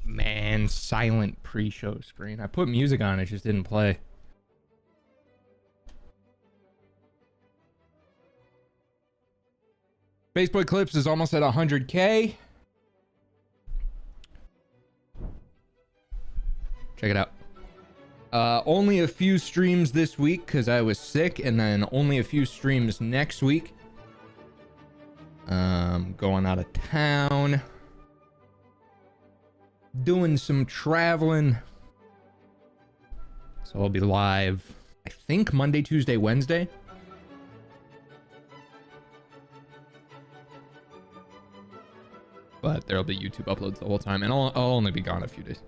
Man, silent pre-show screen. I put music on, it just didn't play. Spaceboy Clips is almost at 100K. Check it out. Only a few streams this week because I was sick, and then only a few streams next week. Going out of town. Doing some traveling. So I'll be live, I think, Monday, Tuesday, Wednesday. But there'll be YouTube uploads the whole time, and I'll only be gone a few days.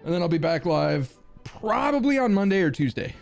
And then I'll be back live probably on Monday or Tuesday.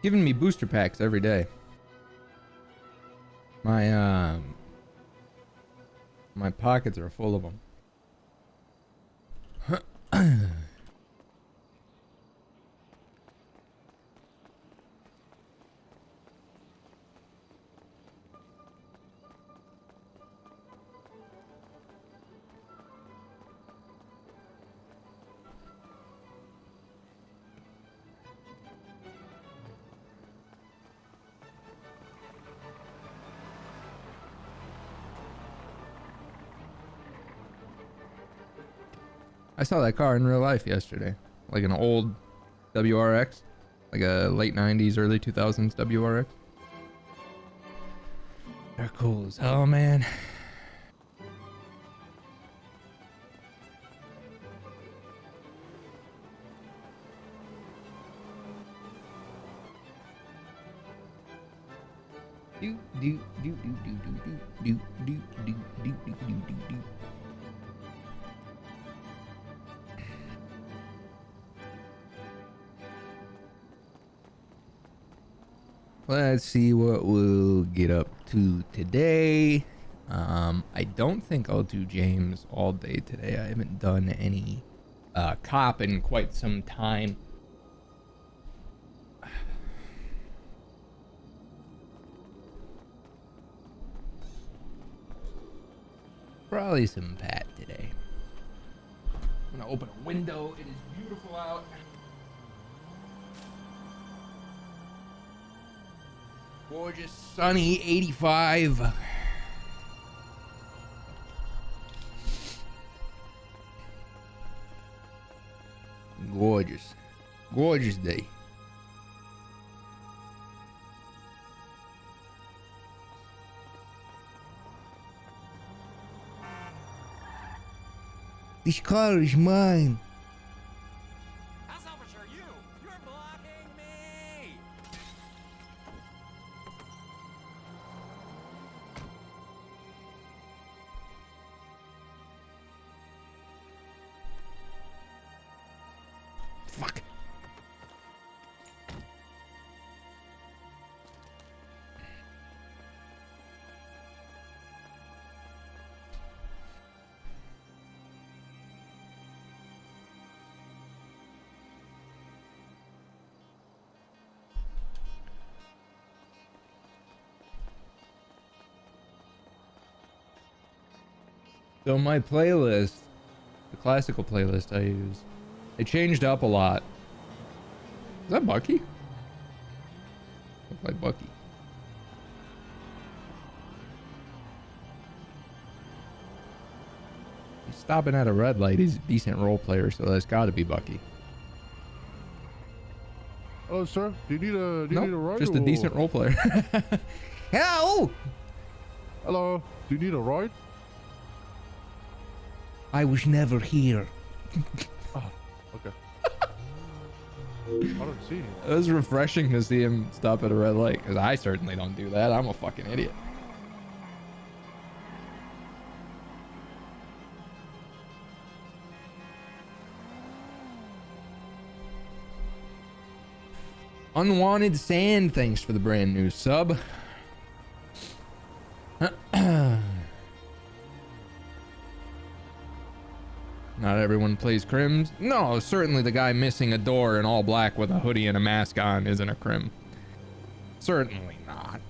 Giving me booster packs every day. My my pockets are full of them. I saw that car in real life yesterday, like an old WRX, like a late 90s, early 2000s WRX. They're cool as hell, man. Do do do do do do do do do do do do do. Let's see what we'll get up to today. I don't think I'll do James all day today. I haven't done any cop in quite some time. Probably some Pat today. I'm gonna open a window. It is beautiful out. Gorgeous, sunny, 85. Gorgeous. Gorgeous day. This car is mine. House Officer, you're blocking me. Fuck. So my playlist, the classical playlist I use, it changed up a lot. Is that Bucky? Look like Bucky. He's stopping at a red light. He's a decent role player, so that's got to be Bucky. Oh, sir, do you need a need a ride? Just a decent role player. Hello. Hello, do you need a ride? I was never here. Oh, okay. I don't see him. It was refreshing to see him stop at a red light, because I certainly don't do that. I'm a fucking idiot. Unwanted Sand, thanks for the brand new sub. Not everyone plays crims. No, certainly the guy missing a door in all black with a hoodie and a mask on isn't a crim. Certainly not.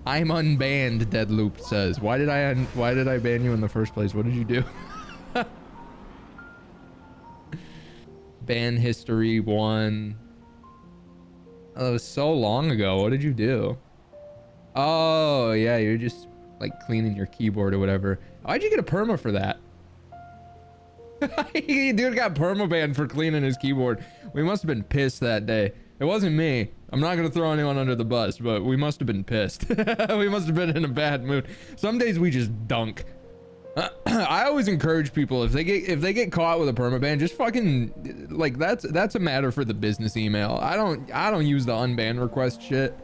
I'm unbanned, Deadloop says. Why did I ban you in the first place? What did you do? Ban history 1. Oh, that was so long ago. What did you do? Oh, yeah, you're just like cleaning your keyboard or whatever. Why'd you get a perma for that? Dude got perma banned for cleaning his keyboard. We must have been pissed that day. It wasn't me. I'm not gonna throw anyone under the bus, but we must have been pissed. We must have been in a bad mood. Some days we just dunk. I always encourage people, if they get caught with a permaban, just fucking, like, that's a matter for the business email. I don't use the unban request shit.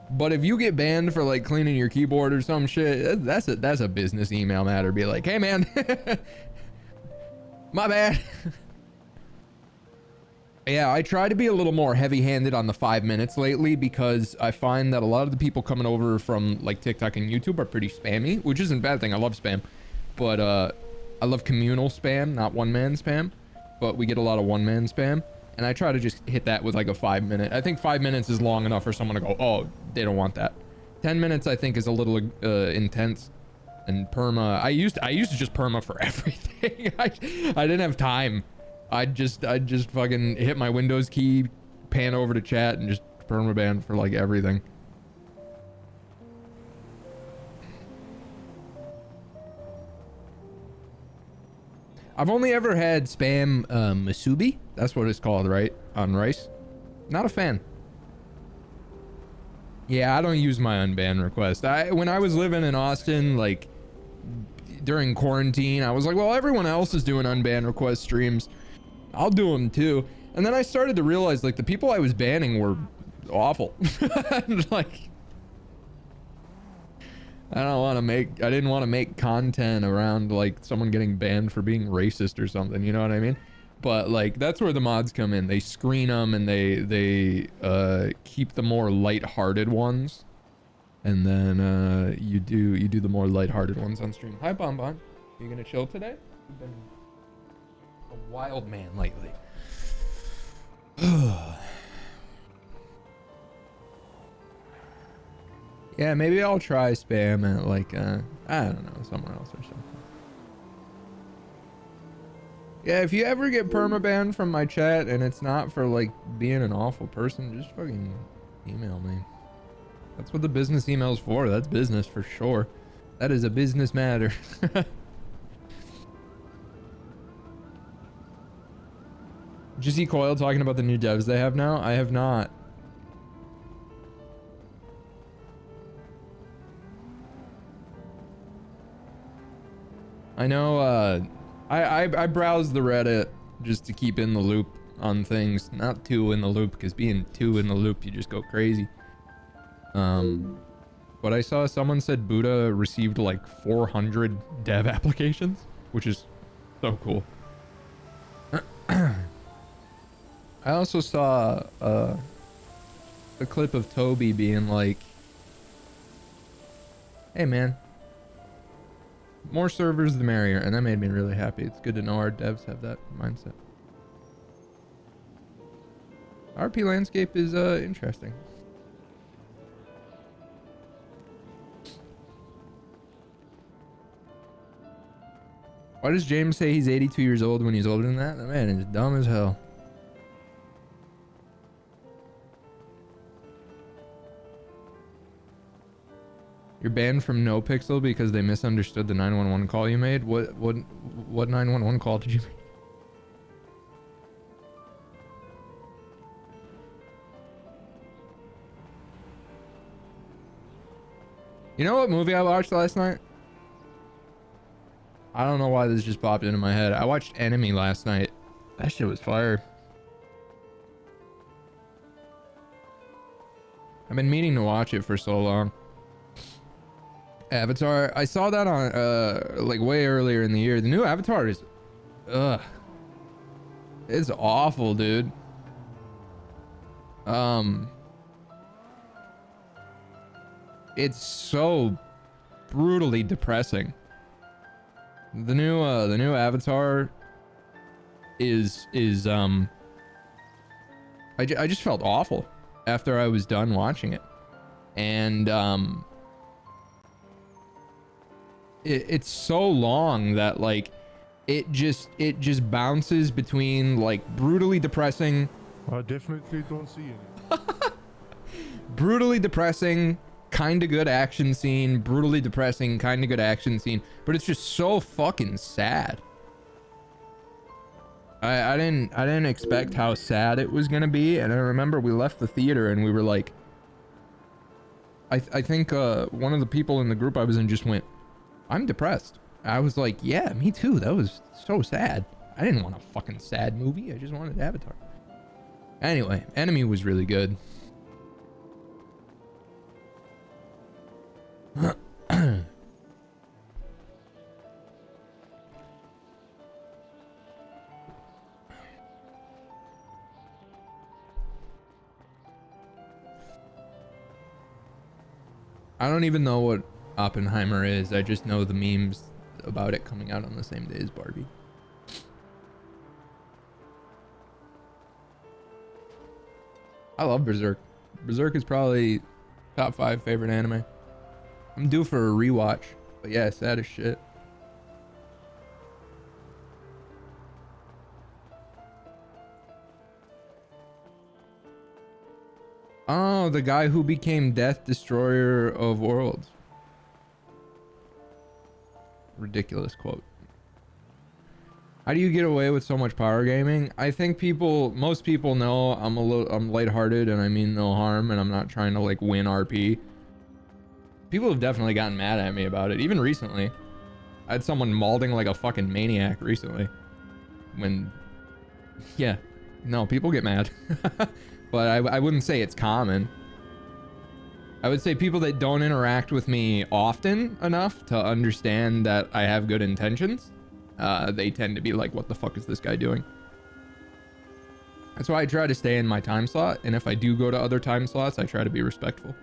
But if you get banned for like cleaning your keyboard or some shit, that's a business email matter. Be like, hey man, my bad. Yeah, I try to be a little more heavy-handed on the 5 minutes lately, because I find that a lot of the people coming over from like TikTok and YouTube are pretty spammy, which isn't a bad thing. I love spam. But I love communal spam, not one-man spam. But we get a lot of one-man spam, and I try to just hit that with like a 5 minute. I think 5 minutes is long enough for someone to go, oh, they don't want that. 10 minutes I think is a little intense. And perma, I used to just perma for everything. I didn't have time. I'd just fucking hit my Windows key, pan over to chat, and just permaban for like everything. I've only ever had spam Masubi. That's what it's called, right? On Rice. Not a fan. Yeah, I don't use my unban request. When I was living in Austin, like during quarantine, I was like, well, everyone else is doing unban request streams. I'll do them too. And then I started to realize like the people I was banning were awful. Like, I didn't want to make content around like someone getting banned for being racist or something, you know what I mean? But like, that's where the mods come in. They screen them and they keep the more lighthearted ones. And then you do the more lighthearted ones on stream. Hi Bonbon. You gonna chill today? You've been a wild man lately. Yeah, maybe I'll try spam at like I don't know, somewhere else or something. Yeah, if you ever get permabanned from my chat and it's not for like being an awful person, just fucking email me. That's what the business email's for. That's business for sure. That is a business matter. Did you see Coil talking about the new devs they have now? I have not. I know, I browse the Reddit just to keep in the loop on things. Not too in the loop, because being too in the loop, you just go crazy. But I saw someone said Buddha received like 400 dev applications, which is so cool. I also saw a clip of Toby being like, hey man, more servers the merrier, and that made me really happy. It's good to know our devs have that mindset. RP landscape is interesting. Why does James say he's 82 years old when he's older than that? That man is dumb as hell. You're banned from Nopixel because they misunderstood the 911 call you made? What 911 call did you make? You know what movie I watched last night? I don't know why this just popped into my head. I watched Enemy last night. That shit was fire. I've been meaning to watch it for so long. Avatar. I saw that on like way earlier in the year. The new Avatar is it's awful, dude. It's so brutally depressing. The new Avatar is I just felt awful after I was done watching it. And it's so long that like it just bounces between like brutally depressing. I definitely don't see any. Brutally depressing, kind of good action scene, brutally depressing, kind of good action scene, but it's just so fucking sad. I didn't expect how sad it was gonna be, and I remember we left the theater and we were like, I think one of the people in the group I was in just went, I'm depressed. I was like, yeah, me too. That was so sad. I didn't want a fucking sad movie. I just wanted Avatar. Anyway, Enemy was really good. I don't even know what Oppenheimer is. I just know the memes about it coming out on the same day as Barbie. I love Berserk. Berserk is probably top 5 favorite anime. I'm due for a rewatch, but yeah, sad as shit. Oh, the guy who became Death Destroyer of Worlds. Ridiculous quote. How do you get away with so much power gaming? I think most people know I'm lighthearted and I mean no harm, and I'm not trying to like win RP. People have definitely gotten mad at me about it, even recently. I had someone malding like a fucking maniac recently. Yeah, no, people get mad. But I wouldn't say it's common. I would say people that don't interact with me often enough to understand that I have good intentions, they tend to be like, what the fuck is this guy doing? That's why I try to stay in my time slot, and if I do go to other time slots, I try to be respectful.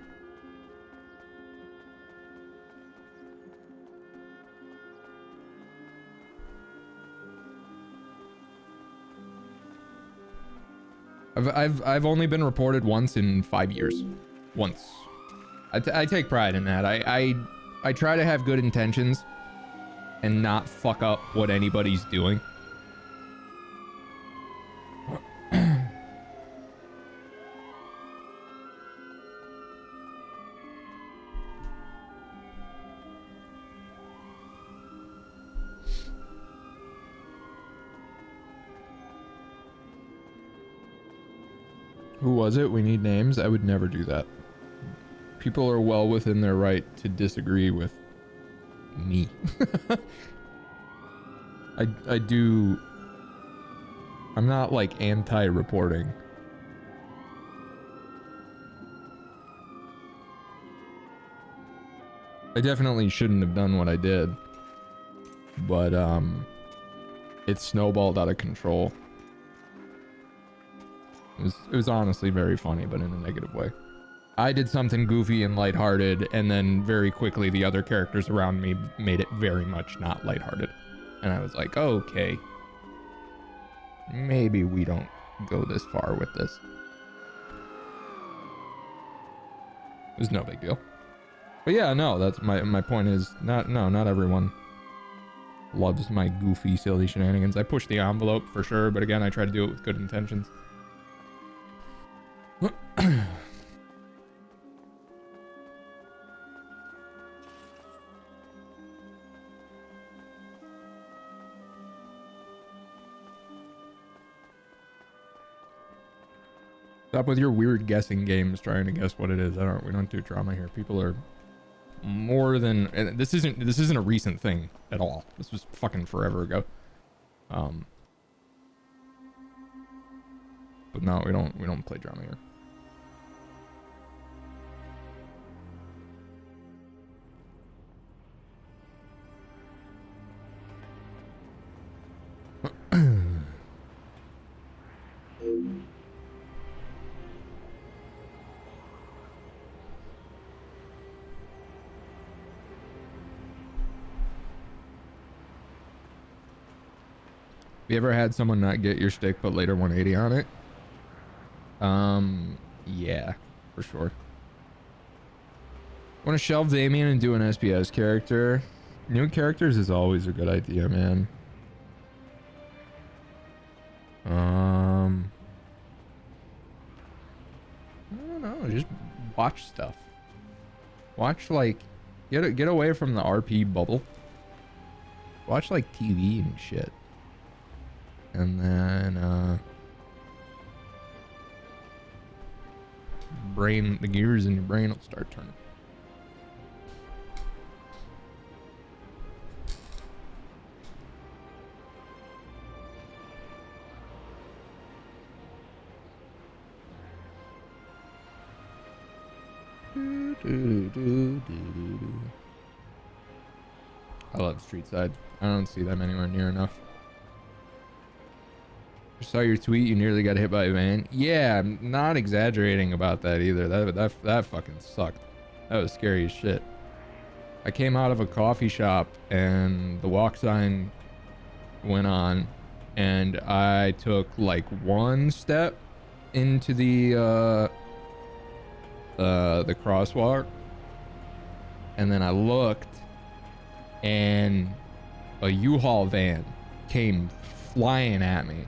I've only been reported once in 5 years. Once. I take pride in that. I try to have good intentions and not fuck up what anybody's doing. Who was it? We need names. I would never do that. People are well within their right to disagree with me. I'm not like anti-reporting. I definitely shouldn't have done what I did, but it snowballed out of control. It was honestly very funny, but in a negative way. I did something goofy and lighthearted, and then very quickly the other characters around me made it very much not lighthearted. And I was like, okay, maybe we don't go this far with this. It was no big deal. But yeah, no, that's my point is not everyone loves my goofy, silly shenanigans. I push the envelope for sure, but again, I try to do it with good intentions. Stop with your weird guessing games trying to guess what it is. We don't do drama here. People are more than, and this isn't a recent thing at all. This was fucking forever ago. But no, we don't play drama here. Have you ever had someone not get your stick but later 180 on it? Yeah, for sure. Want to shelve Damien and do an SPS character? New characters is always a good idea, man. I don't know, just watch stuff. Watch, like, get away from the RP bubble. Watch, like, TV and shit. And then, the gears in your brain will start turning. I love Street Side. I don't see them anywhere near enough. I saw your tweet, you nearly got hit by a van. Yeah, I'm not exaggerating about that either. That fucking sucked. That was scary as shit. I came out of a coffee shop and the walk sign went on and I took like one step into the crosswalk and then I looked and a U-Haul van came flying at me.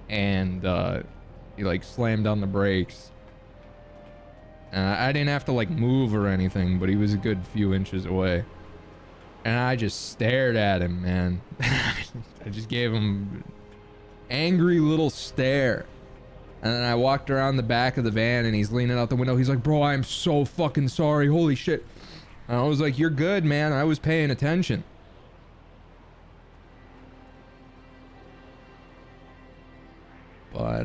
And he like slammed on the brakes. I didn't have to like move or anything, but he was a good few inches away. And I just stared at him, man. I just gave him an angry little stare. And then I walked around the back of the van and he's leaning out the window. He's like, bro, I'm so fucking sorry. Holy shit. And I was like, you're good, man. I was paying attention. But,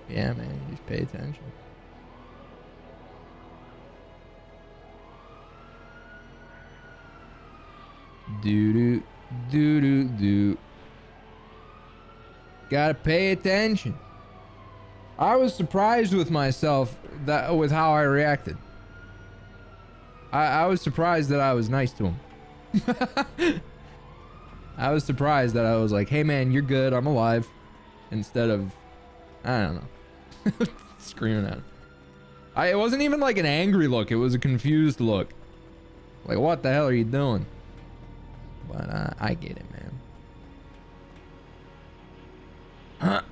yeah, man, just pay attention. Do. Gotta pay attention. I was surprised with myself with how I reacted. I was surprised that I was nice to him. I was surprised that I was like, hey man, you're good, I'm alive. Instead of, I don't know, screaming at him. It wasn't even like an angry look, it was a confused look. Like, what the hell are you doing? But I get it, man.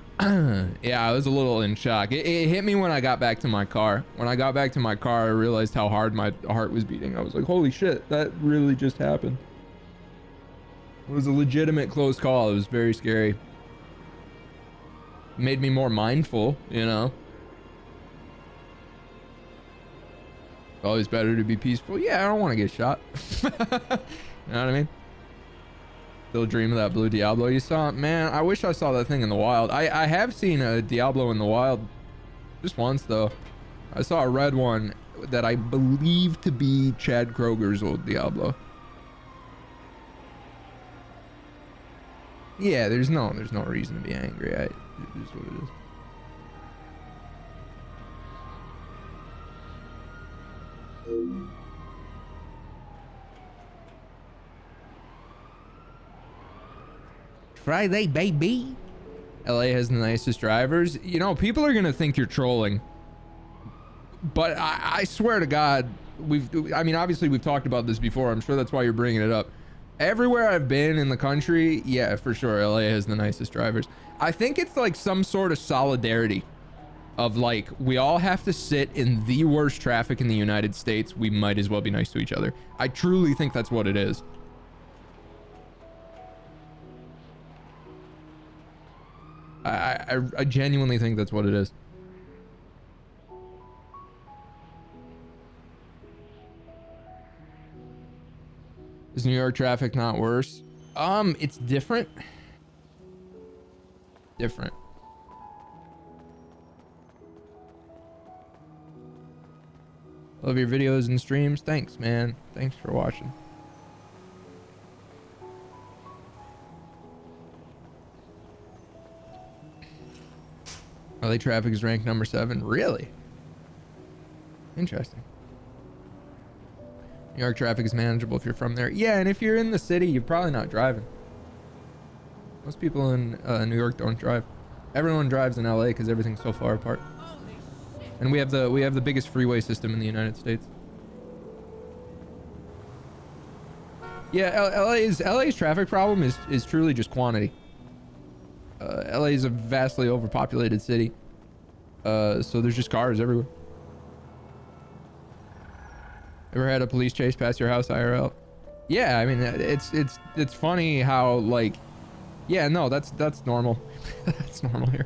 Yeah, I was a little in shock. It hit me when I got back to my car. When I got back to my car, I realized how hard my heart was beating. I was like, holy shit, that really just happened. It was a legitimate close call. It was very scary. Made me more mindful, you know. Always better to be peaceful. Yeah, I don't want to get shot. You know what I mean? Still dream of that blue Diablo you saw? Man, I wish I saw that thing in the wild. I have seen a Diablo in the wild. Just once, though. I saw a red one that I believe to be Chad Kroger's old Diablo. Yeah, there's no reason to be angry. It is what it is. Friday, baby. LA has the nicest drivers. You know, people are gonna think you're trolling. But I swear to God, I mean, obviously we've talked about this before. I'm sure that's why you're bringing it up. Everywhere I've been in the country, yeah, for sure, LA has the nicest drivers. I think it's like some sort of solidarity of like, we all have to sit in the worst traffic in the United States. We might as well be nice to each other. I truly think that's what it is. I genuinely think that's what it is. Is New York traffic not worse? It's different. Different. Love your videos and streams. Thanks, man. Thanks for watching. LA traffic is ranked number 7. Really? Interesting. New York traffic is manageable if you're from there. Yeah, and if you're in the city, you're probably not driving. Most people in New York don't drive. Everyone drives in LA because everything's so far apart. And we have the biggest freeway system in the United States. Yeah, LA's traffic problem is truly just quantity. LA is a vastly overpopulated city. So there's just cars everywhere. Ever had a police chase past your house IRL? Yeah, I mean, it's funny how, like, yeah, no, that's normal. That's normal here.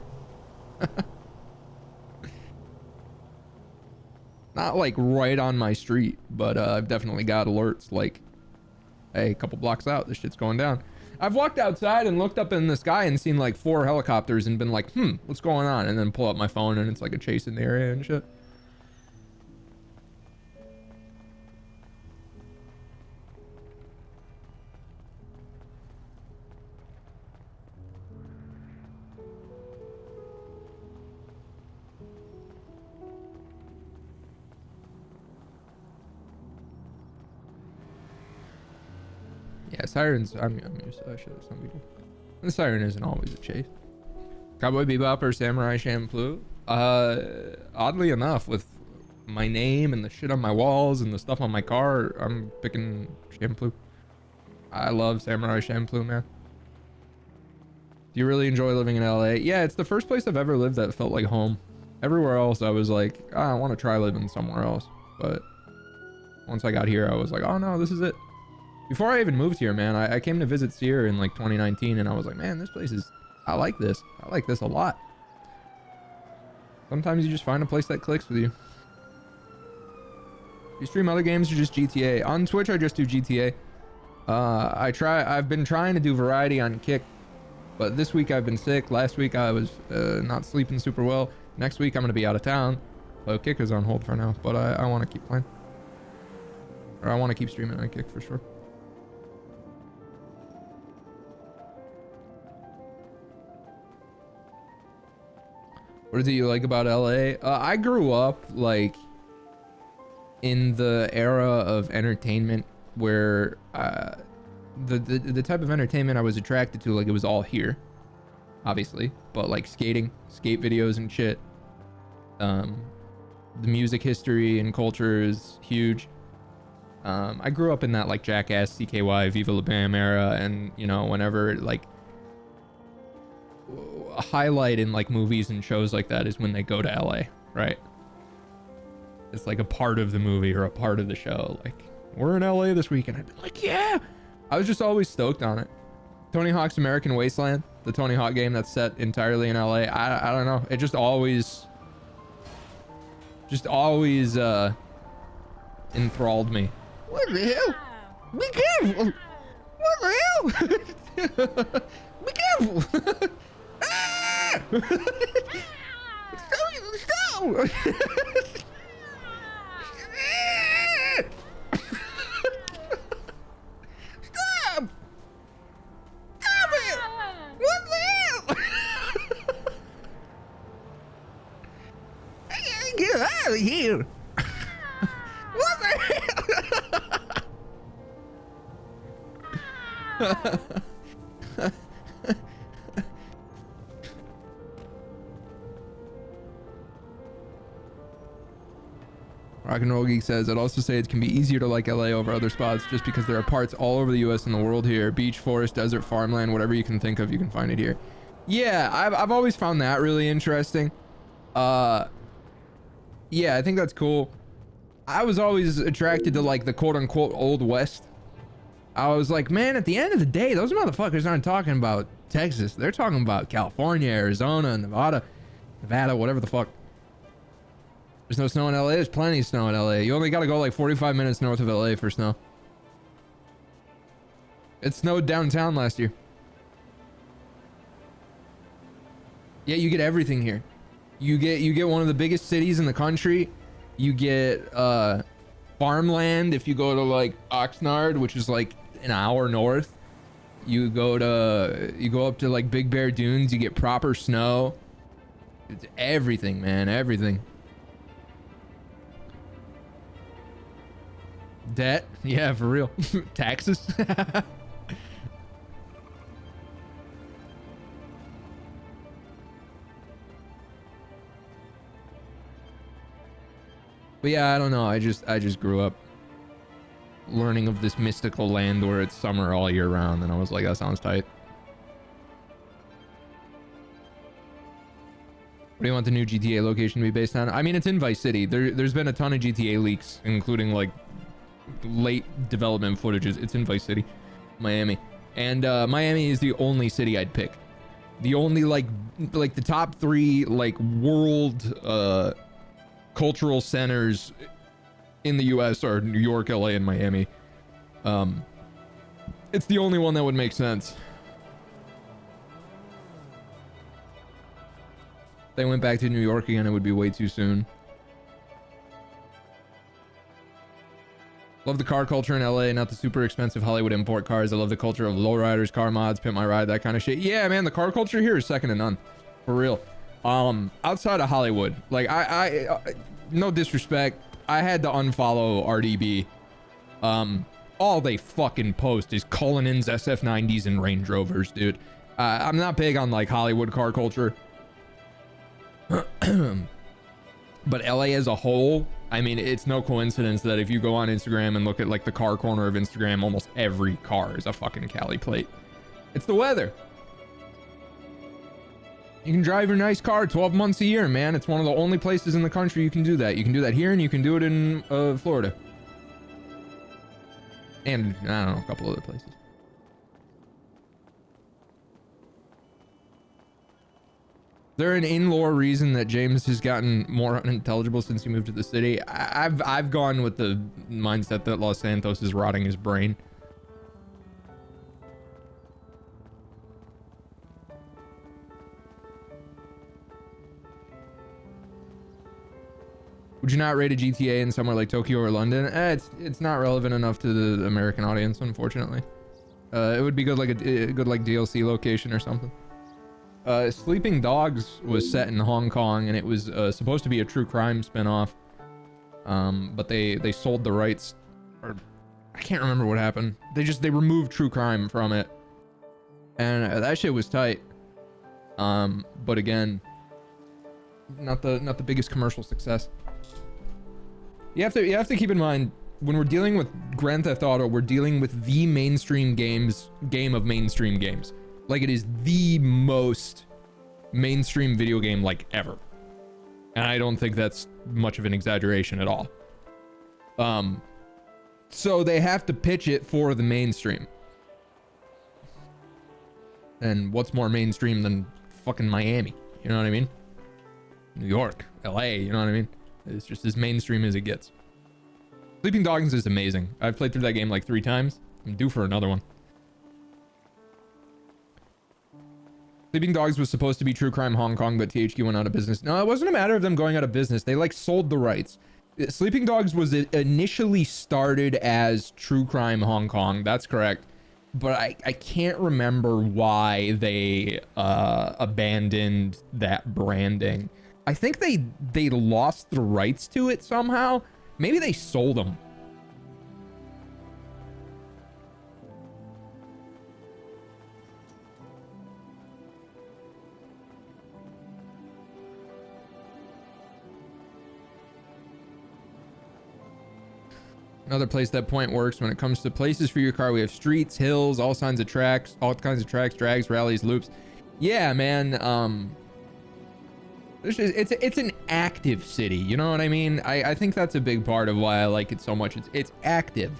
Not like right on my street, but I've definitely got alerts like, hey, a couple blocks out, this shit's going down. I've walked outside and looked up in the sky and seen like 4 helicopters and been like, what's going on? And then pull up my phone and it's like a chase in the area and shit. Yeah, sirens, I'm used to that shit. Some people. The siren isn't always a chase. Cowboy Bebop or Samurai Champloo? Oddly enough, with my name and the shit on my walls and the stuff on my car, I'm picking Champloo. I love Samurai Champloo, man. Do you really enjoy living in LA? Yeah, it's the first place I've ever lived that felt like home. Everywhere else, I was like, I want to try living somewhere else. But once I got here, I was like, oh no, this is it. Before I even moved here, man, I came to visit Sear in like 2019 and I was like, man, this place is, I like this. I like this a lot. Sometimes you just find a place that clicks with you. You stream other games or just GTA? On Twitch, I just do GTA. I've been trying to do variety on Kick, but this week I've been sick. Last week I was not sleeping super well. Next week I'm going to be out of town. So Kick is on hold for now, but I want to keep playing. Or I want to keep streaming on Kick for sure. What do you like about LA? I grew up like in the era of entertainment where the type of entertainment I was attracted to, like it was all here, obviously, but like skate videos and shit. The music history and culture is huge. I grew up in that like Jackass, CKY, Viva La Bam era, and you know, whenever like a highlight in like movies and shows like that is when they go to LA, right? It's like a part of the movie or a part of the show. Like, we're in LA this weekend. I'd be like, yeah. I was just always stoked on it. Tony Hawk's American Wasteland, the Tony Hawk game that's set entirely in LA. I don't know. It just always enthralled me. What the hell? Be careful. What the hell? Be careful. Ah! Stop! Stop! Stop it! What the hell? I gotta get out of here. What the hell? Rock and Roll Geek says, I'd also say it can be easier to like LA over other spots just because there are parts all over the US and the world here. Beach, forest, desert, farmland, whatever you can think of, you can find it here. Yeah, I've always found that really interesting. Yeah, I think that's cool. I was always attracted to like the quote unquote Old West. I was like, man, at the end of the day, those motherfuckers aren't talking about Texas. They're talking about California, Arizona, Nevada, whatever the fuck. There's no snow in LA. There's plenty of snow in LA. You only got to go like 45 minutes north of LA for snow. It snowed downtown last year. Yeah, you get everything here. You get one of the biggest cities in the country. You get farmland if you go to like Oxnard, which is like an hour north. You go up to like Big Bear Dunes. You get proper snow. It's everything, man. Everything. Debt? Yeah, for real. Taxes? But yeah, I don't know. I just grew up learning of this mystical land where it's summer all year round, and I was like, that sounds tight. What do you want the new GTA location to be based on? I mean, it's in Vice City. There's been a ton of GTA leaks, including like late development footages. It's in Vice City, Miami, and Miami is the only city I'd pick. The only like the top 3 like world cultural centers in the US are New York, LA, and Miami. It's the only one that would make sense. If they went back to New York again, it would be way too soon. Love the car culture in LA, not the super expensive Hollywood import cars. I love the culture of lowriders, car mods, Pimp My Ride, that kind of shit. Yeah, man, the car culture here is second to none. For real. Outside of Hollywood, like I no disrespect, I had to unfollow RDB. All they fucking post is Cullinans, SF90s, and Range Rovers, dude. I'm not big on like Hollywood car culture. But LA as a whole, I mean, it's no coincidence that if you go on Instagram and look at like the car corner of Instagram, almost every car is a fucking Cali plate. It's the weather. You can drive your nice car 12 months a year, man. It's one of the only places in the country you can do that. You can do that here, and you can do it in Florida. And, I don't know, a couple other places. Is there an in-lore reason that James has gotten more unintelligible since he moved to the city? I've gone with the mindset that Los Santos is rotting his brain. Would you not rate a GTA in somewhere like Tokyo or London? It's not relevant enough to the American audience, unfortunately. It would be good like a good like DLC location or something. Sleeping Dogs was set in Hong Kong, and it was supposed to be a true crime spin-off. But they sold the rights, or I can't remember what happened. They removed true crime from it, and that shit was tight. But again, not the biggest commercial success. You have to keep in mind, when we're dealing with Grand Theft Auto, we're dealing with the mainstream game of mainstream games. Like, it is the most mainstream video game like ever. And I don't think that's much of an exaggeration at all. So they have to pitch it for the mainstream. And what's more mainstream than fucking Miami? You know what I mean? New York, LA, you know what I mean? It's just as mainstream as it gets. Sleeping Dogs is amazing. I've played through that game like 3 times. I'm due for another one. Sleeping Dogs was supposed to be True Crime Hong Kong, but THQ went out of business. No, it wasn't a matter of them going out of business. They like sold the rights. Sleeping Dogs was initially started as True Crime Hong Kong. That's correct. But I can't remember why they abandoned that branding. I think they lost the rights to it somehow. Maybe they sold them. Another place that point works when it comes to places for your car. We have streets, hills, all kinds of tracks, drags, rallies, loops. Yeah, man. It's an active city. You know what I mean? I think that's a big part of why I like it so much. It's active.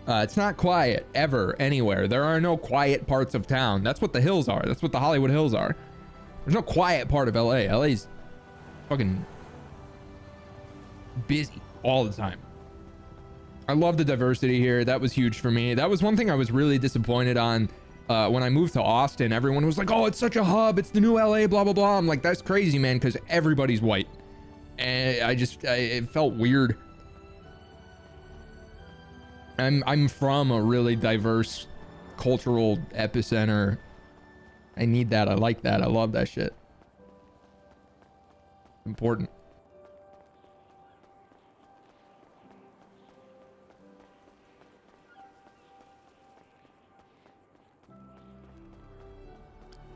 It's not quiet ever anywhere. There are no quiet parts of town. That's what the hills are. That's what the Hollywood Hills are. There's no quiet part of LA. LA's fucking busy all the time. I love the diversity here. That was huge for me. That was one thing I was really disappointed on when I moved to Austin. Everyone was like, oh, it's such a hub. It's the new LA, blah, blah, blah. I'm like, that's crazy, man, because everybody's white. And it felt weird. I'm from a really diverse cultural epicenter. I need that. I like that. I love that shit. Important.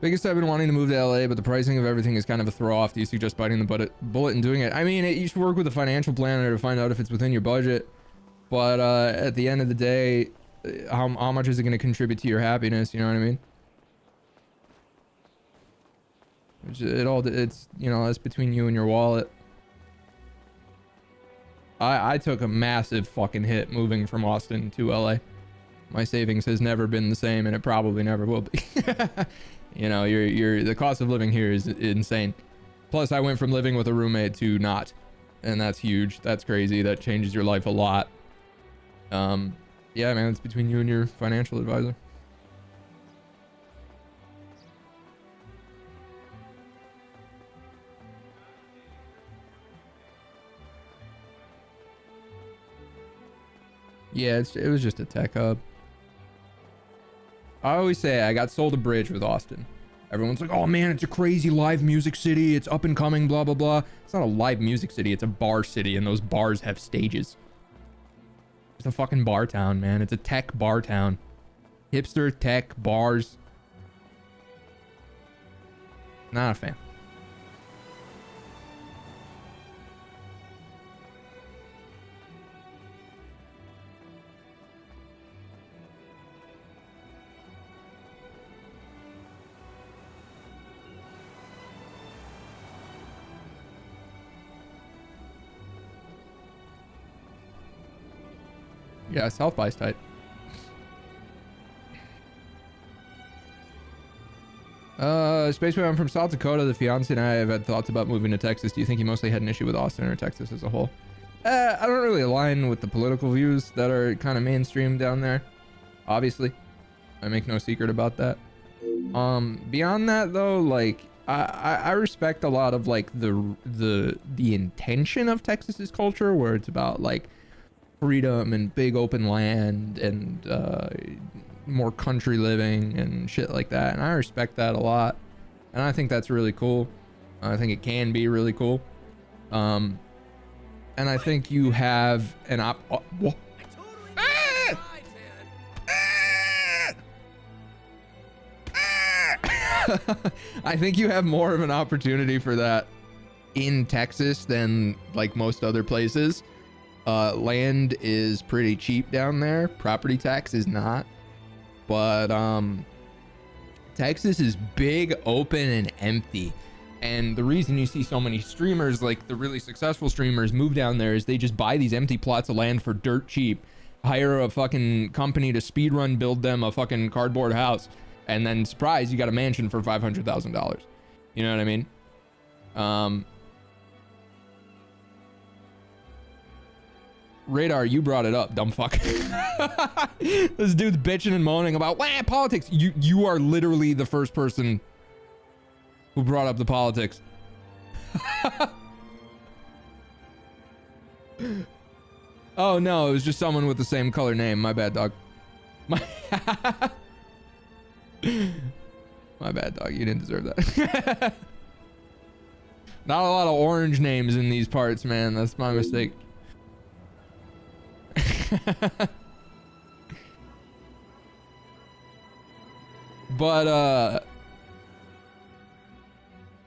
Biggest I've been wanting to move to LA, but the pricing of everything is kind of a throw off. Do you suggest biting the bullet and doing it? I mean, you should work with a financial planner to find out if it's within your budget. But at the end of the day, how much is it going to contribute to your happiness? You know what I mean? It's, you know, that's between you and your wallet. I took a massive fucking hit moving from Austin to LA. My savings has never been the same, and it probably never will be. You know, the cost of living here is insane. Plus, I went from living with a roommate to not, and that's huge. That's crazy. That changes your life a lot. Yeah, man, it's between you and your financial advisor. Yeah, it was just a tech hub. I always say I got sold a bridge with Austin. Everyone's like, oh man, it's a crazy live music city. It's up and coming, blah, blah, blah. It's not a live music city. It's a bar city, and those bars have stages. It's a fucking bar town, man. It's a tech bar town. Hipster tech bars. Not a fan. Yeah, South by's tight. Spaceboy, I'm from South Dakota. The fiance and I have had thoughts about moving to Texas. Do you think you mostly had an issue with Austin or Texas as a whole? I don't really align with the political views that are kind of mainstream down there. Obviously, I make no secret about that. Beyond that though, like I respect a lot of like the intention of Texas's culture, where it's about like freedom and big open land and more country living and shit like that, and I respect that a lot, and I think that's really cool. I think it can be really cool, and I think you have an I think you have more of an opportunity for that in Texas than like most other places. Land is pretty cheap down there. Property tax is not. But Texas is big, open, and empty. And the reason you see so many streamers, like the really successful streamers, move down there is they just buy these empty plots of land for dirt cheap, hire a fucking company to speedrun build them a fucking cardboard house, and then surprise, you got a mansion for $500,000. You know what I mean? Radar, you brought it up, dumb fuck. This dude's bitching and moaning about politics. You are literally the first person who brought up the politics. Oh no, it was just someone with the same color name. My bad, dog. My bad, dog. You didn't deserve that. Not a lot of orange names in these parts, man. That's my mistake. But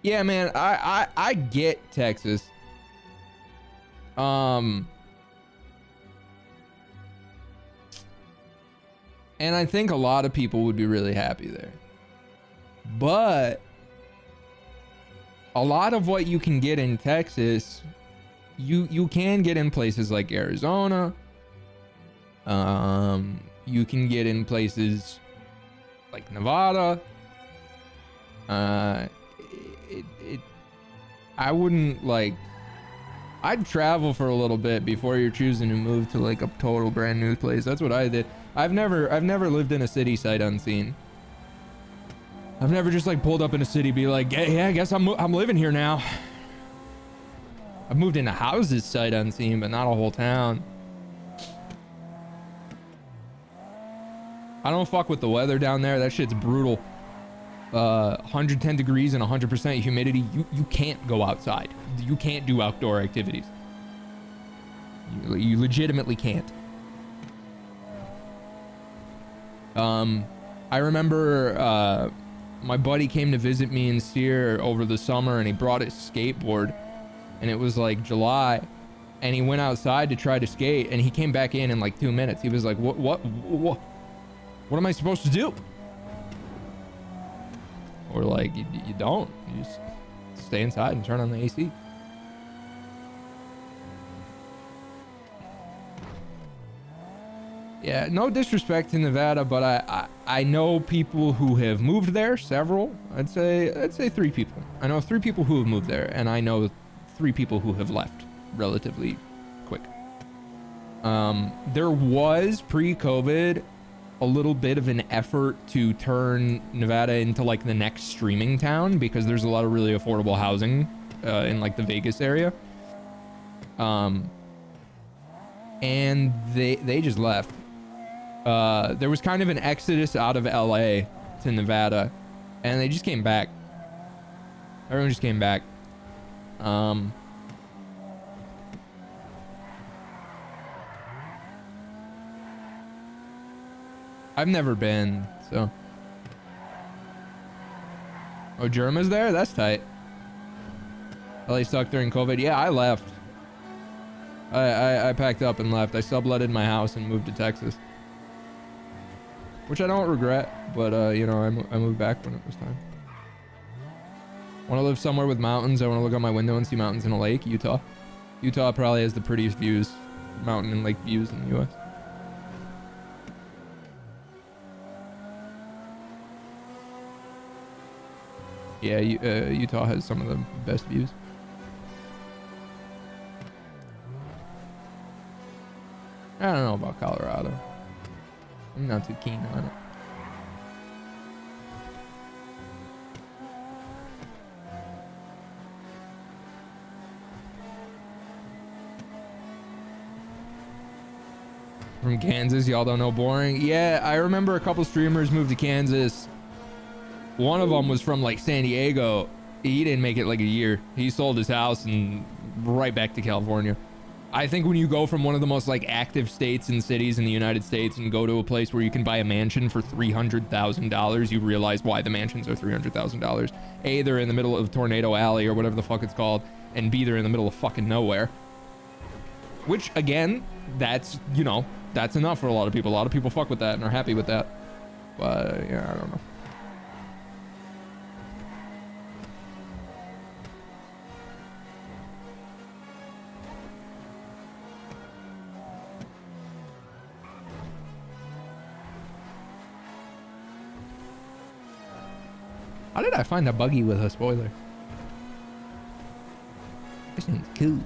yeah, man, I get Texas. And I think a lot of people would be really happy there. But a lot of what you can get in Texas, you can get in places like Arizona. You can get in places like Nevada. I wouldn't like, I'd travel for a little bit before you're choosing to move to like a total brand new place. That's what I did. I've never lived in a city sight unseen. I've never just like pulled up in a city, be like, hey, I guess I'm living here now. I've moved into houses sight unseen, but not a whole town. I don't fuck with the weather down there. That shit's brutal. 110 degrees and 100% humidity. You can't go outside. You can't do outdoor activities. You legitimately can't. I remember my buddy came to visit me in Sear over the summer, and he brought his skateboard, and it was like July, and he went outside to try to skate, and he came back in like 2 minutes. He was like, what am I supposed to do? Or like, you don't. You just stay inside and turn on the AC. Yeah, no disrespect to Nevada, but I know people who have moved there, several. I'd say 3 people. I know 3 people who have moved there, and I know 3 people who have left relatively quick. There was pre-COVID a little bit of an effort to turn Nevada into like the next streaming town, because there's a lot of really affordable housing in like the Vegas area. And they just left. There was kind of an exodus out of LA to Nevada, and they just came back. Everyone just came back. I've never been, so. Oh, Germa's there? That's tight. LA stuck during COVID. Yeah, I left. I packed up and left. I subletted my house and moved to Texas. Which I don't regret, but you know, I moved back when it was time. Want to live somewhere with mountains. I want to look out my window and see mountains in a lake. Utah. Utah probably has the prettiest views, mountain and lake views in the US. Yeah, Utah has some of the best views. I don't know about Colorado. I'm not too keen on it. From Kansas, y'all don't know boring. Yeah, I remember a couple streamers moved to Kansas. One of them was from like San Diego. He didn't make it like a year. He sold his house and right back to California. I think when you go from one of the most like active states and cities in the United States and go to a place where you can buy a mansion for $300,000, you realize why the mansions are $300,000. A, they're in the middle of Tornado Alley or whatever the fuck it's called, and B, they're in the middle of fucking nowhere. Which again, that's, you know, that's enough for a lot of people. A lot of people fuck with that and are happy with that. But yeah, I don't know. How did I find a buggy with a spoiler? This thing's cool.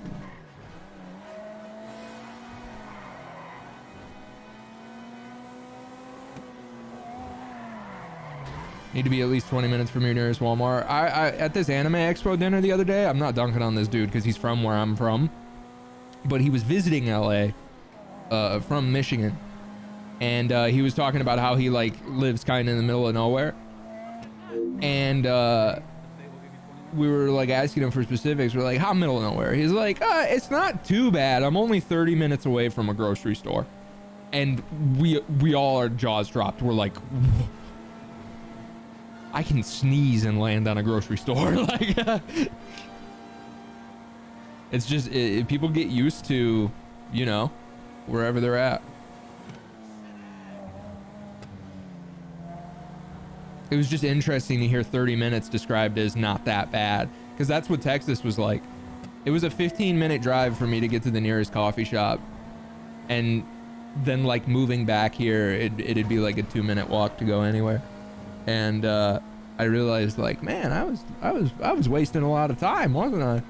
Need to be at least 20 minutes from your nearest Walmart. I at this anime expo dinner the other day, I'm not dunking on this dude because he's from where I'm from, but he was visiting LA from Michigan, and he was talking about how he like lives kind of in the middle of nowhere. And we were like asking him for specifics. We're like, how middle of nowhere? He's like, it's not too bad. I'm only 30 minutes away from a grocery store. And we all, our jaws dropped. We're like, I can sneeze and land on a grocery store. Like, it's just, people get used to, you know, wherever they're at. it was just interesting to hear 30 minutes described as not that bad, because that's what Texas was like. It was a 15-minute drive for me to get to the nearest coffee shop, and then like moving back here, it'd be like a 2-minute walk to go anywhere. And I realized, like, man, I was wasting a lot of time, wasn't I?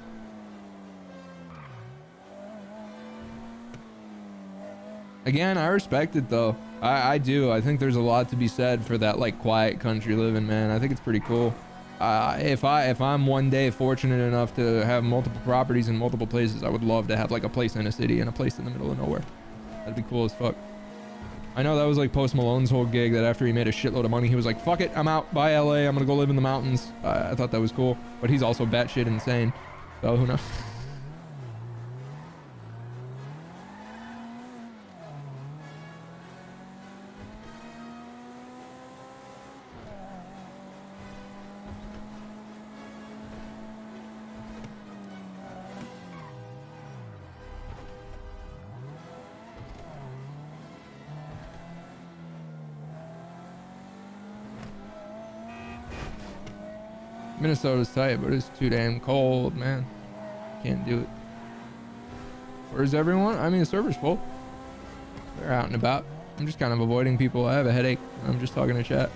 Again, I respect it though. I do. I think there's a lot to be said for that like quiet country living, man. I think it's pretty cool. If I'm one day fortunate enough to have multiple properties in multiple places, I would love to have like a place in a city and a place in the middle of nowhere. That'd be cool as fuck. I know that was like Post Malone's whole gig, that after he made a shitload of money, he was like, fuck it, I'm out, bye LA, I'm gonna go live in the mountains. I thought that was cool, but he's also batshit insane, so who knows? Minnesota's tight, but it's too damn cold, man. Can't do it. Where's everyone? I mean, the server's full. They're out and about. I'm just kind of avoiding people. I have a headache. I'm just talking to chat.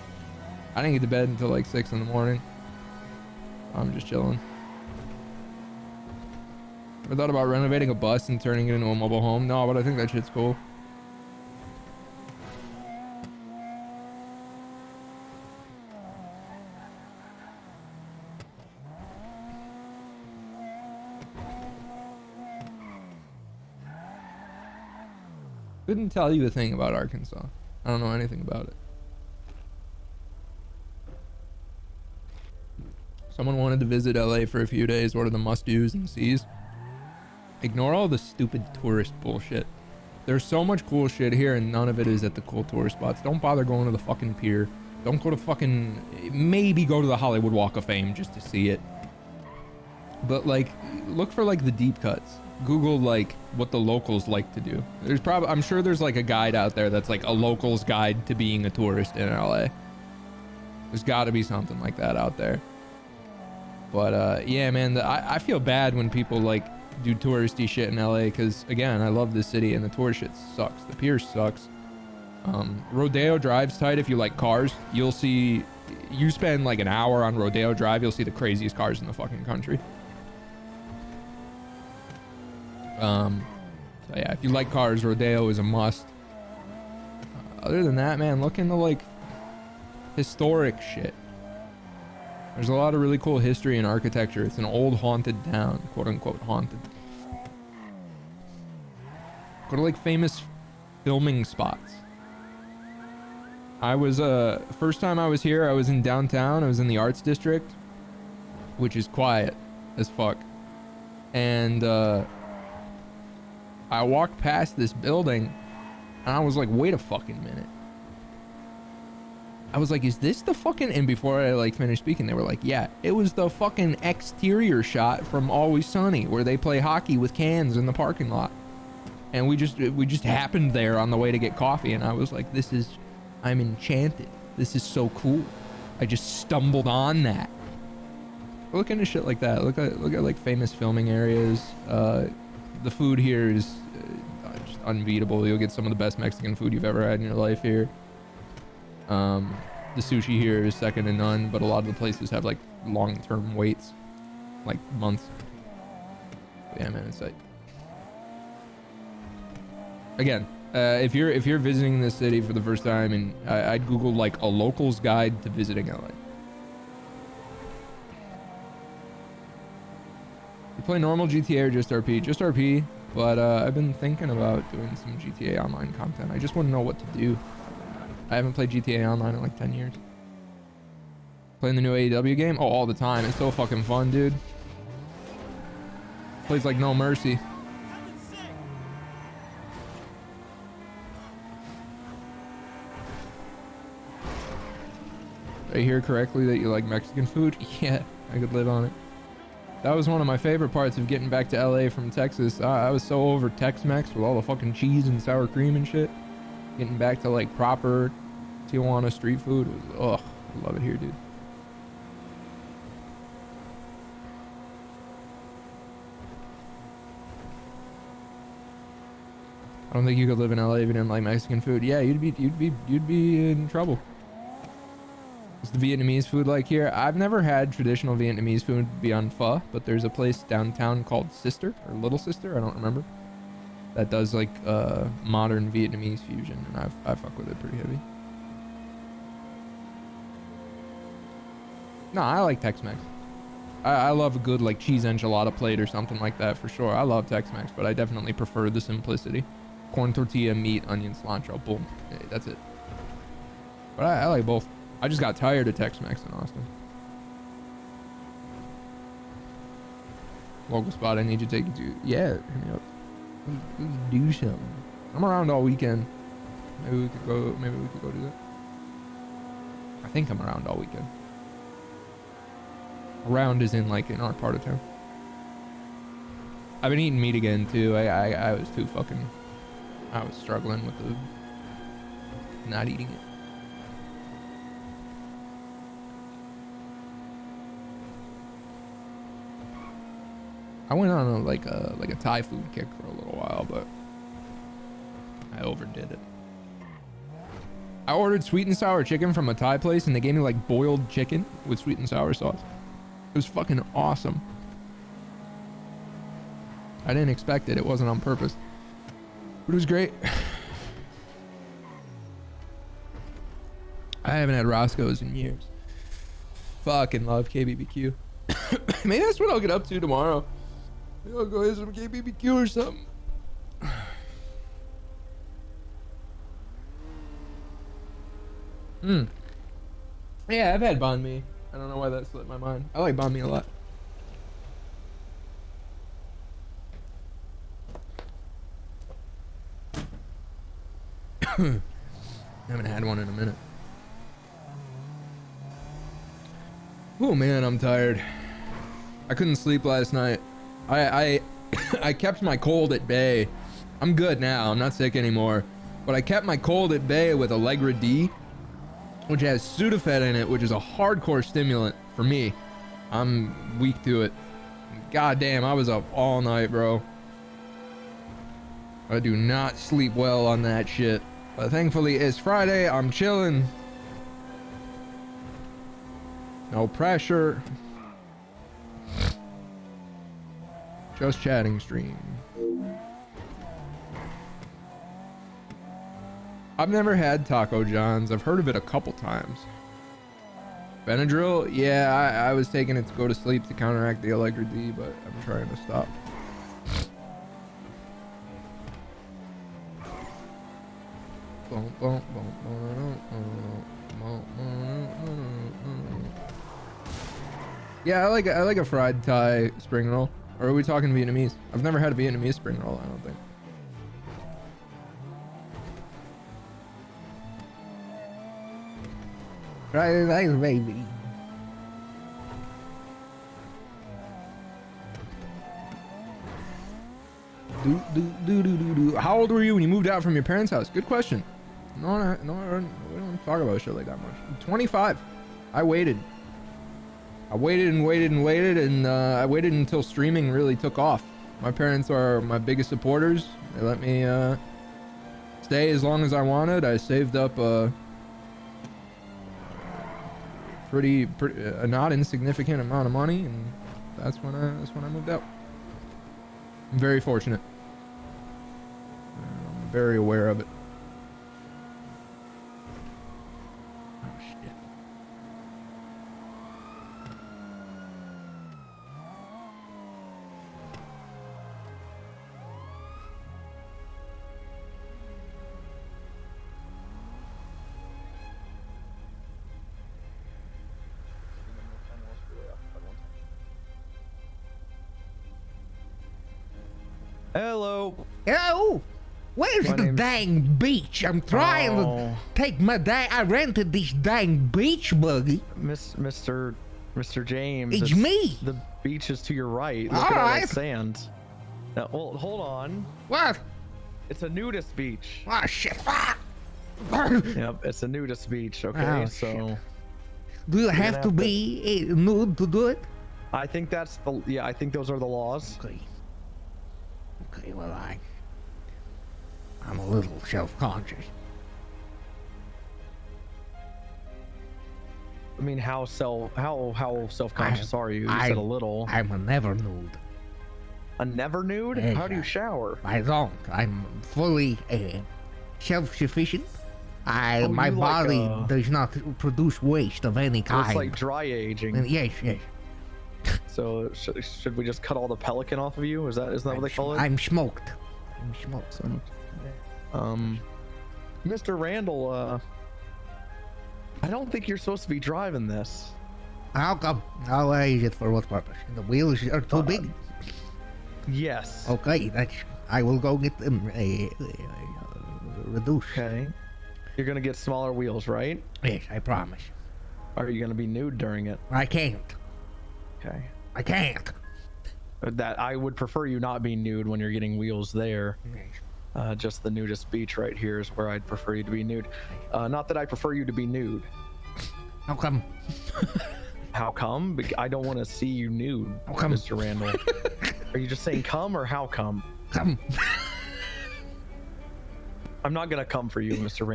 I didn't get to bed until like 6 in the morning. I'm just chilling. Ever thought about renovating a bus and turning it into a mobile home? No, but I think that shit's cool. Couldn't tell you a thing about Arkansas. I don't know anything about it. Someone wanted to visit LA for a few days. What are the must-dos and sees? Ignore all the stupid tourist bullshit. There's so much cool shit here and none of it is at the cool tourist spots. Don't bother going to the fucking pier. Don't go to fucking... Maybe go to the Hollywood Walk of Fame just to see it. But like, look for like the deep cuts. Google like what the locals like to do. There's probably, I'm sure there's like a guide out there that's like a local's guide to being a tourist in LA. There's got to be something like that out there. But yeah, man, I feel bad when people like do touristy shit in LA, because again, I love this city and the tourist shit sucks. The pier sucks. Rodeo Drive's tight. If you like cars, you'll see, you spend like an hour on Rodeo Drive, you'll see the craziest cars in the fucking country. So yeah, if you like cars, Rodeo is a must. Other than that, man, look into like historic shit. There's a lot of really cool history and architecture. It's an old haunted town, quote unquote haunted. Go to like famous filming spots. I was first time I was here, I was in downtown. I was in the Arts District, which is quiet as fuck. And I walked past this building and I was like, wait a fucking minute. I was like, is this the fucking... And before I like finished speaking, they were like, yeah, it was the fucking exterior shot from Always Sunny where they play hockey with cans in the parking lot. And we just happened there on the way to get coffee. And I was like, I'm enchanted. This is so cool. I just stumbled on that. Look into shit like that. Look at like famous filming areas. The food here is just unbeatable. You'll get some of the best Mexican food you've ever had in your life here. The sushi here is second to none, but a lot of the places have like long-term waits, like months. But yeah, man, it's like, again, if you're visiting this city for the first time, and I'd Google like a local's guide to visiting LA. You play normal GTA or just RP? Just RP, but I've been thinking about doing some GTA Online content. I just want to know what to do. I haven't played GTA Online in like 10 years. Playing the new AEW game? Oh, all the time. It's so fucking fun, dude. Plays like no mercy. Did I hear correctly that you like Mexican food? Yeah, I could live on it. That was one of my favorite parts of getting back to LA from Texas. I was so over Tex-Mex with all the fucking cheese and sour cream and shit. Getting back to like proper Tijuana street food was, ugh, Love it here, dude. I don't think you could live in LA if you didn't like Mexican food. Yeah, you'd be in trouble. Is the Vietnamese food like here? I've never had traditional Vietnamese food beyond pho, but there's a place downtown called Sister or Little Sister, I don't remember, that does like modern Vietnamese fusion, and I fuck with it pretty heavy. No, I like Tex-Mex. I love a good like cheese enchilada plate or something like that for sure. I love Tex-Mex, but I definitely prefer the simplicity. Corn tortilla, meat, onion, cilantro, boom. Hey, that's it. But I like both. I just got tired of Tex-Mex in Austin. Local spot I need to take you to. Yeah, hit me up. Let's do something. I'm around all weekend. Maybe we could go do that. I think I'm around all weekend. Around is in like in our part of town. I've been eating meat again too. I was too fucking, I was struggling with the not eating it. I went on like a Thai food kick for a little while, but I overdid it. I ordered sweet and sour chicken from a Thai place and they gave me like boiled chicken with sweet and sour sauce. It was fucking awesome. I didn't expect it. It wasn't on purpose, but it was great. I haven't had Roscoe's in years. Fucking love KBBQ. Maybe that's what I'll get up to tomorrow. Maybe I'll go get some KBBQ or something. Yeah, I've had banh mi. I don't know why that slipped my mind. I like banh mi a lot. Haven't had one in a minute. Oh man, I'm tired. I couldn't sleep last night. I kept my cold at bay. I'm good now. I'm not sick anymore. But I kept my cold at bay with Allegra D, which has Sudafed in it, which is a hardcore stimulant for me. I'm weak to it. God damn, I was up all night, bro. I do not sleep well on that shit. But thankfully, it's Friday. I'm chilling. No pressure. Just chatting stream. I've never had Taco John's. I've heard of it a couple times. Benadryl? Yeah, I was taking it to go to sleep to counteract the Allegra D, but I'm trying to stop. Yeah, I like a fried Thai spring roll. Or are we talking Vietnamese? I've never had a Vietnamese spring roll, I don't think. Right, baby. How old were you when you moved out from your parents' house? Good question. No, we don't talk about shit like that much. 25. I waited and waited, and I waited until streaming really took off. My parents are my biggest supporters. They let me stay as long as I wanted. I saved up a pretty a not insignificant amount of money, and that's when I moved out. I'm very fortunate. I'm very aware of it. Oh shit. Hello. Oh, where's the dang beach? I'm trying to take my dang. I rented this dang beach buggy. Mr. James. It's me. The beach is to your right. Look All at all right. that sand. Now, well, hold on. What? It's a nudist beach. Oh shit! Ah! Yep, it's a nudist beach. Okay, Oh, so Do you gonna have to have to- be nude to do it? I think that's the I think those are the laws. Okay. Okay, well, I'm a little self-conscious. I mean, how self-conscious are you? You said a little. I'm a never nude. A never nude? Yes, How do you shower? I don't. I'm fully self-sufficient. Oh, My you like, body does not produce waste of any So kind. it's like dry aging. Yes, yes. So should we just cut all the pelican off of you? Isn't that what they call it? I'm smoked. I'm smoked. Mr. Randall, I don't think you're supposed to be driving this. How come? How is it for what purpose? The wheels are too big. Yes. Okay, I will go get them reduced. Okay. You're gonna get smaller wheels, right? Yes, I promise. Or are you gonna be nude during it? I can't. Okay. I can't. That I would prefer you not be nude when you're getting wheels there. Yes. Just the nudist beach right here is where I'd prefer you to be nude. Not that I prefer you to be nude. How come? How come? I don't want to see you nude, How come? Mr. Randall. Are you just saying come or how come? Come. I'm not gonna come for you, Mr. No,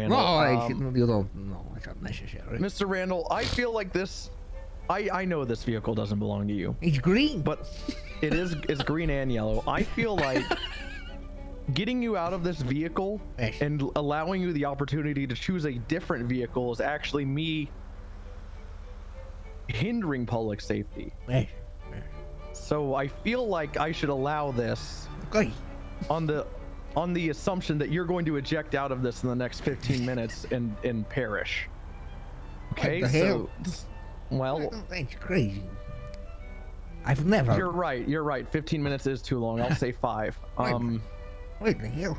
Randall. you don't know. It's not necessary. Mr. Randall, I feel like this. I know this vehicle doesn't belong to you, It's green. but it's green and yellow. I feel like getting you out of this vehicle Yes. and allowing you the opportunity to choose a different vehicle is actually me hindering public safety. Yes. So I feel like I should allow this Okay. on the assumption that you're going to eject out of this in the next 15 minutes and perish. Okay, What the hell? Well, That's crazy. I've never. you're right. 15 minutes is too long. I'll say 5. What the hell?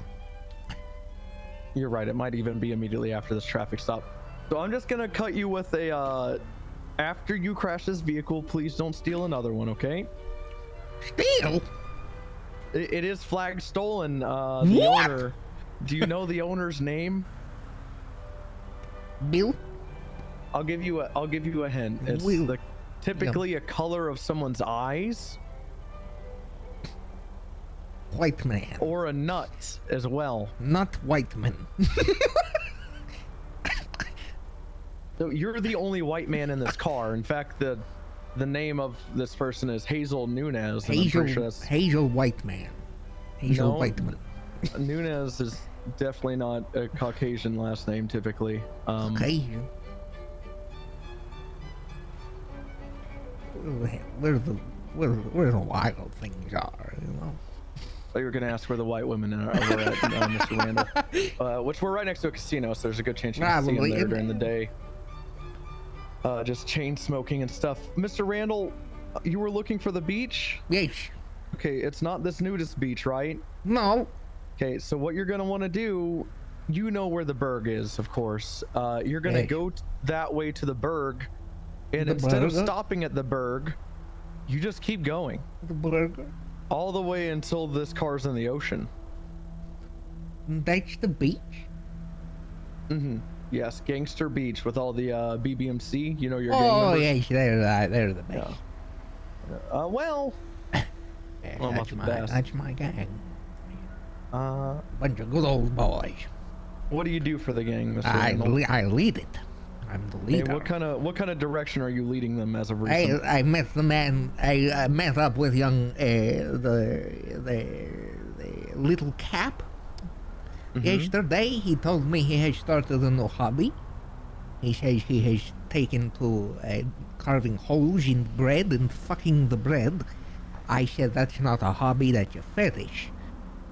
You're right. It might even be immediately after this traffic stop. So I'm just gonna cut you with a after you crash this vehicle, please don't steal another one, okay? Steal? It is flagged stolen. The What? owner. Do you know the owner's name? Bill? I'll give you a hint. It's Will. typically a color of someone's eyes White man. or a nut as well. Not white man. So you're the only white man in this car. In fact, the name of this person is Hazel Nunez. And I'm pretty sure that's- Hazel white man. Hazel No. white man. Nunez is definitely not a Caucasian last name typically. Hazel. Where the wild things are, you know? Oh, you were gonna ask where the white women are over at Mr. Randall, which we're right next to a casino, so there's a good chance you can see them Probably. there during the day. Just chain smoking and stuff. Mr. Randall, you were looking for the beach? Yes. Okay, it's not this nudist beach, right? No. Okay, so what you're gonna want to do, you know where the berg is, of course. You're gonna Yes. go that way to the berg, and The instead of berg? stopping at the berg, you just keep going The burger. all the way until this car's in the ocean. That's the beach. Mm-hmm. Yes, Gangster Beach with all the BBMC. You know your gang Oh members. yes, they're the best. Well, Yeah, Well, not that's the my best. that's my gang. uh, Bunch of good old boys. what do you do for the gang, Mr. Randall? I lead it. I'm the Hey, leader. what kind of direction are you leading them as of recent? I met the man. I met up with young the little cap. Mhm. Yesterday, he told me he has started a new hobby. He says he has taken to carving holes in bread and fucking the bread. I said that's not a hobby, that's a fetish.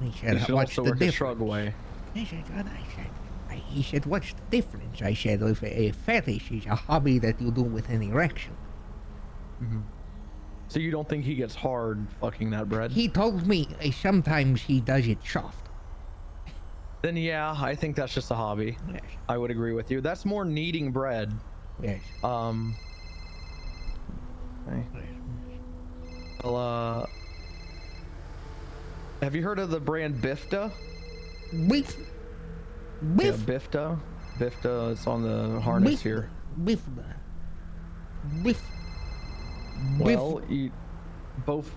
He said, You should what's also the work a difference? shrug way. I said, what? He said, what's the difference? I said, if a fetish is a hobby that you do with an erection. So you don't think he gets hard fucking that bread? He told me sometimes he does it soft. Then yeah, I think that's just a hobby. Yes, I would agree with you. That's more kneading bread. yes. Okay. Well, have you heard of the brand Bifta? Beef. Yeah, Beef. Bifta. Bifta, it's on the harness here. Beef. Biff. Well, eat both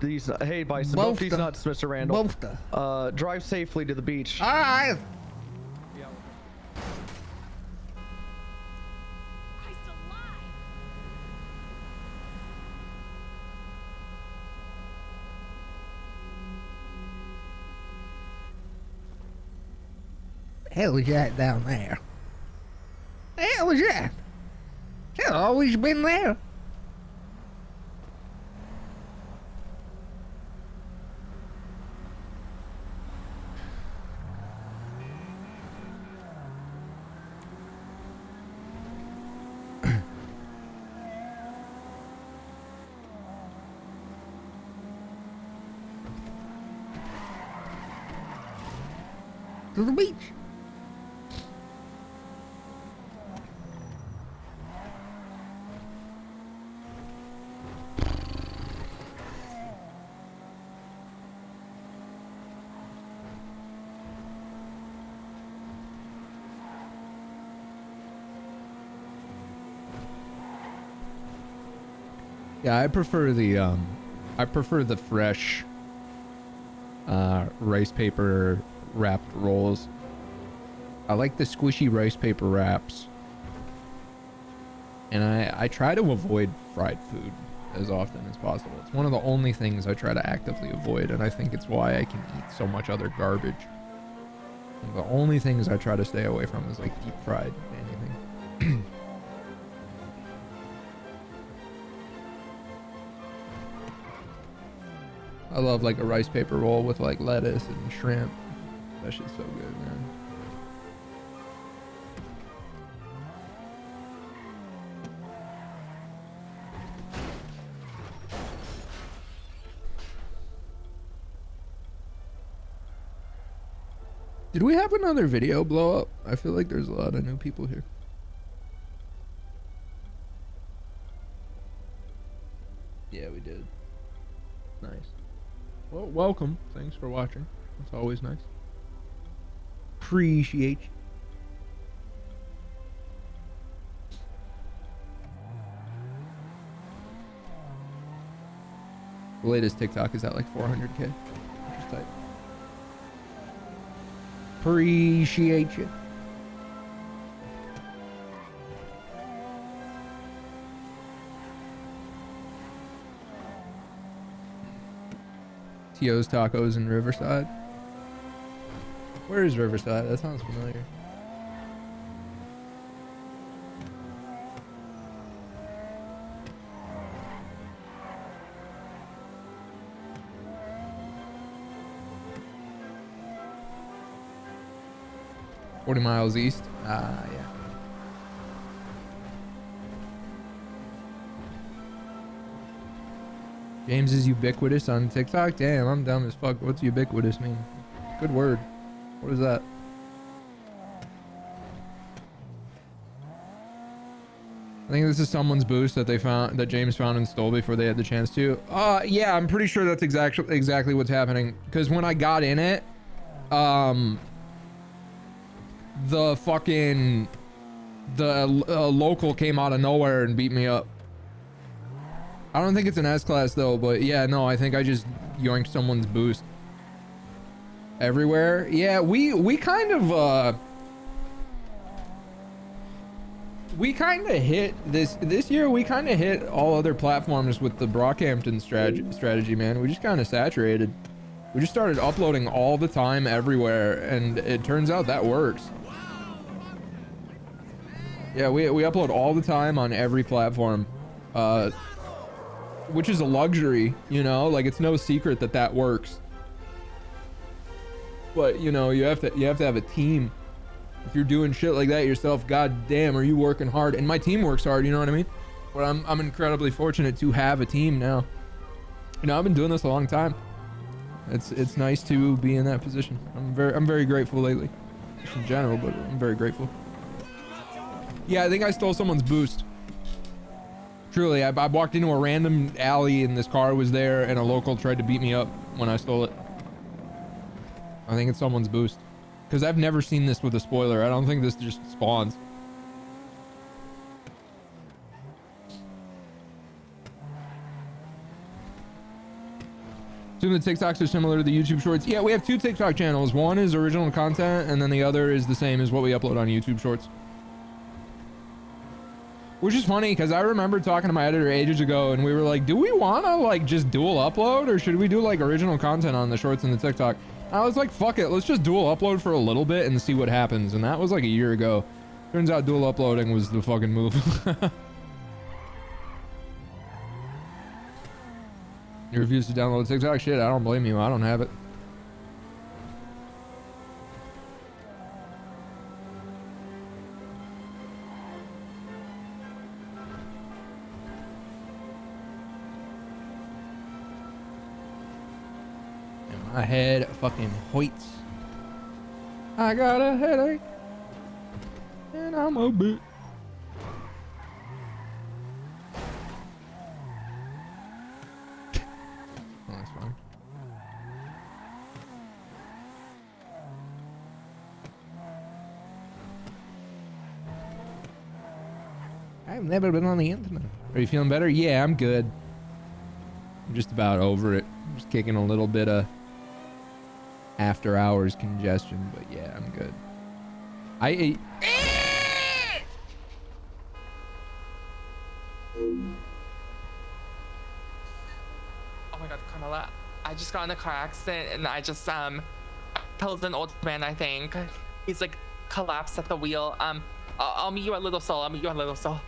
these. Hey, Bison, both these nuts, Mr. Randall. Both the. Drive safely to the beach. All right. Christ alive! Hell is that down there? Hell is that? It's always been there. To the beach. Yeah, I prefer the fresh rice paper wrapped rolls. I like the squishy rice paper wraps. And I try to avoid fried food as often as possible. It's one of the only things I try to actively avoid, and I think it's why I can eat so much other garbage. The only things I try to stay away from is like deep fried anything. I love like a rice paper roll with like lettuce and shrimp. That shit's so good, man. Did we have another video blow up? I feel like there's a lot of new people here. Yeah, we did. Nice. Well, welcome. Thanks for watching. It's always nice. Appreciate you. The latest TikTok is at like 400K. Just type. Appreciate you. Tio's Tacos in Riverside. Where is Riverside? That sounds familiar. "40 miles east." Yeah. James is ubiquitous on TikTok. Damn, I'm dumb as fuck. What's ubiquitous mean? Good word. What is that? I think this is someone's boost that they found, that James found and stole before they had the chance to. Yeah, I'm pretty sure that's exactly what's happening. Because when I got in it, the fucking local came out of nowhere and beat me up. I don't think it's an S-Class though, but yeah, no, I think I just yoinked someone's boost. Everywhere. Yeah, we kind of hit this year, we kind of hit all other platforms with the Brockhampton strategy, man. We just kind of saturated. We just started uploading all the time everywhere, and it turns out that works. Yeah, we upload all the time on every platform, which is a luxury, you know, like it's no secret that that works. But you know, you have to have a team. If you're doing shit like that yourself, god damn, are you working hard? And my team works hard, you know what I mean? But I'm incredibly fortunate to have a team now. You know, I've been doing this a long time. It's nice to be in that position. I'm very grateful lately, just in general, but I'm very grateful. Yeah, I think I stole someone's boost. Truly, I walked into a random alley and this car was there, and a local tried to beat me up when I stole it. I think it's someone's boost. Because I've never seen this with a spoiler. I don't think this just spawns. Assume the TikToks are similar to the YouTube Shorts. Yeah, we have 2 TikTok channels. One is original content, and then the other is the same as what we upload on YouTube Shorts. Which is funny, because I remember talking to my editor ages ago, and we were like, do we want to, like, just dual upload, or should we do, like, original content on the Shorts and the TikTok? And I was like, fuck it, let's just dual upload for a little bit and see what happens. And that was, like, a year ago. Turns out dual uploading was the fucking move. You refuse to download TikTok? Shit, I don't blame you. I don't have it. And my head fucking hoits. I got a headache. And I'm a bit. That's fine. I've never been on the internet. Are you feeling better? Yeah, I'm good. I'm just about over it. I'm just kicking a little bit of after hours congestion, but yeah, I'm good. I ate. Oh my god, Carmela, I just got in a car accident and I just killed an old man, I think. He's like collapsed at the wheel. I'll meet you at Little Soul. I'll meet you at Little Soul.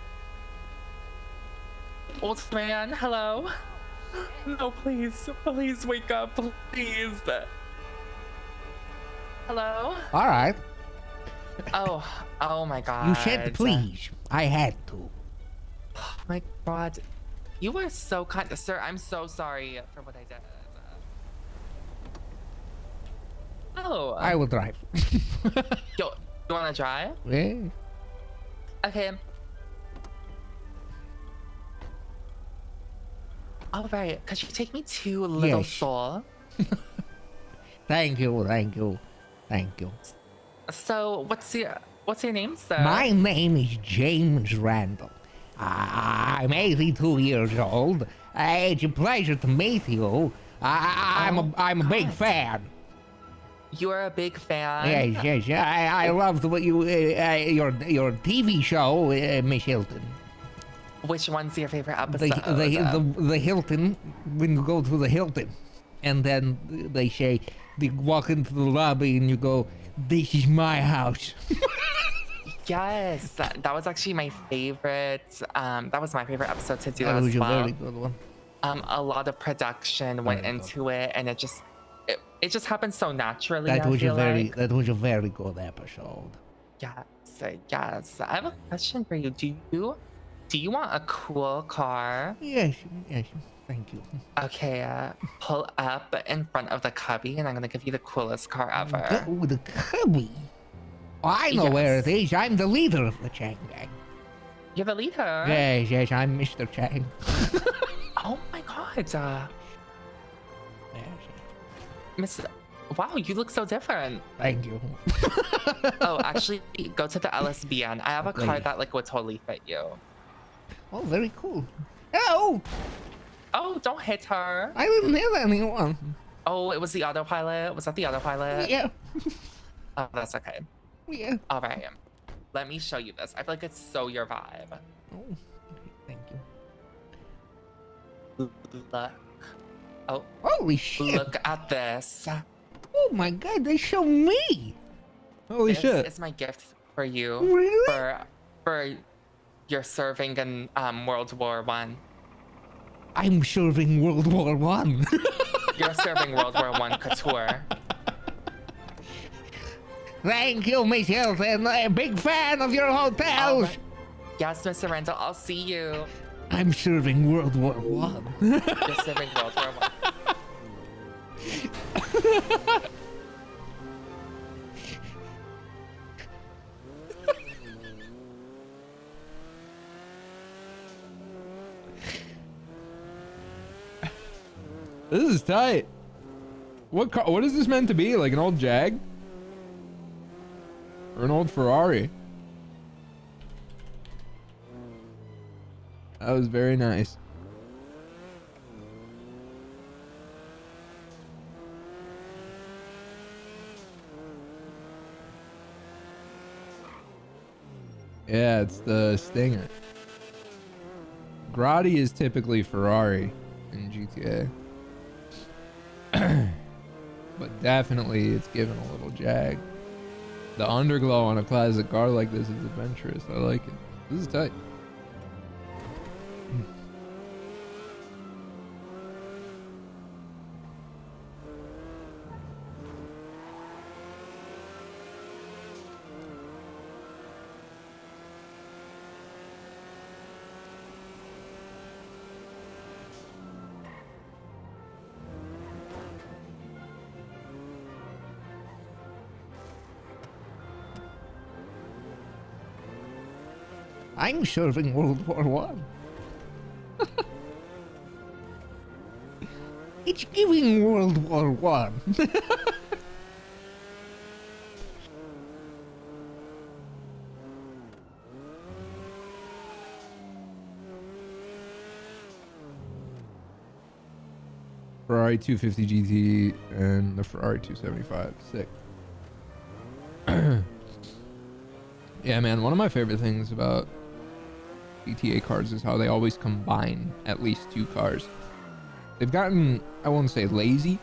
Old man, hello? No, please, please wake up, please. Hello? All right. Oh my god. You said please. I had to. Oh my god. You were so kind. Sir, I'm so sorry for what I did. Oh. I will drive. Yo, you wanna drive? Yeah. Okay. All right, could you take me to Little Yes. Soul? Thank you, thank you, thank you. So, what's your name, sir? My name is James Randall. I'm 82 years old. It's a pleasure to meet you. I'm a big fan. You're a big fan? Yes. I loved what your TV show, Miss Hilton. Which one's your favorite The episode? the Hilton, when you go to the Hilton, and then they say, they walk into the lobby and you go, this is my house. Yes, that was actually my favorite. That was my favorite episode to do That as was a well. very good one. A lot of production went into it, and it just happened so naturally. That I was feel like. that was a very good episode. Yes. I have a question for you. Do you want a cool car? Yes, thank you. Okay, pull up in front of the cubby, and I'm gonna give you the coolest car ever. With the cubby. Oh, I know where it is. I'm the leader of the Chang gang. You're the leader. Yes, I'm Mr. Chang. Oh my god. Yes. Miss. Wow, you look so different. Thank you. Oh, actually, go to the LSBN. I have a car Okay. that like would totally fit you. Oh, very cool. Oh, Oh, don't hit her. I didn't hit anyone. Oh, it was the autopilot. Was that the autopilot? Yeah. Oh, that's okay. Yeah. All right. Let me show you this. I feel like it's so your vibe. Oh, thank you. Look. Oh, Holy shit. look at this. Oh my god, they show me. Holy This shit. is my gift for you. Really? For your serving in World War One. I'm serving World War One. You're serving World War One couture. Thank you, Miss Hilton. I'm a big fan of your hotels. Alright. Yes, Mr. Randall, I'll see you. I'm serving World War One. You're serving World War One. This is tight. What car? What is this meant to be? Like an old Jag? Or an old Ferrari? That was very nice. Yeah, it's the Stinger. Grotti is typically Ferrari in GTA. But definitely it's given a little jag. The underglow on a classic car like this is adventurous. I like it. This is tight. I'm serving World War One. It's giving World War One. Ferrari 250 GT and the Ferrari 275. Sick. Yeah, man, one of my favorite things about GTA cars is how they always combine at least two cars. They've gotten, I won't say lazy,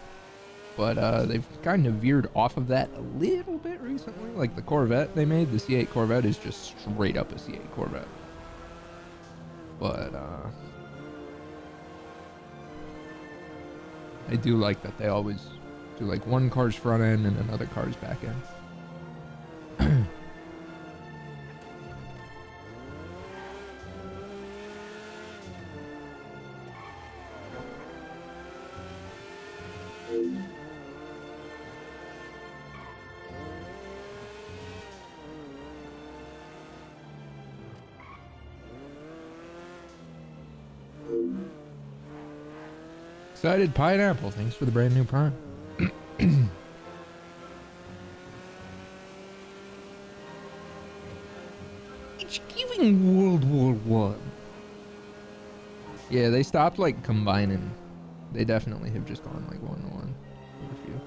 but they've kind of veered off of that a little bit recently. Like the Corvette they made, the C8 Corvette is just straight up a C8 Corvette. But I do like that they always do like one car's front end and another car's back end. Excited Pineapple, thanks for the brand new Prime. It's giving World War One. Yeah, they stopped like combining. They definitely have just gone like 1-to-1 with a few.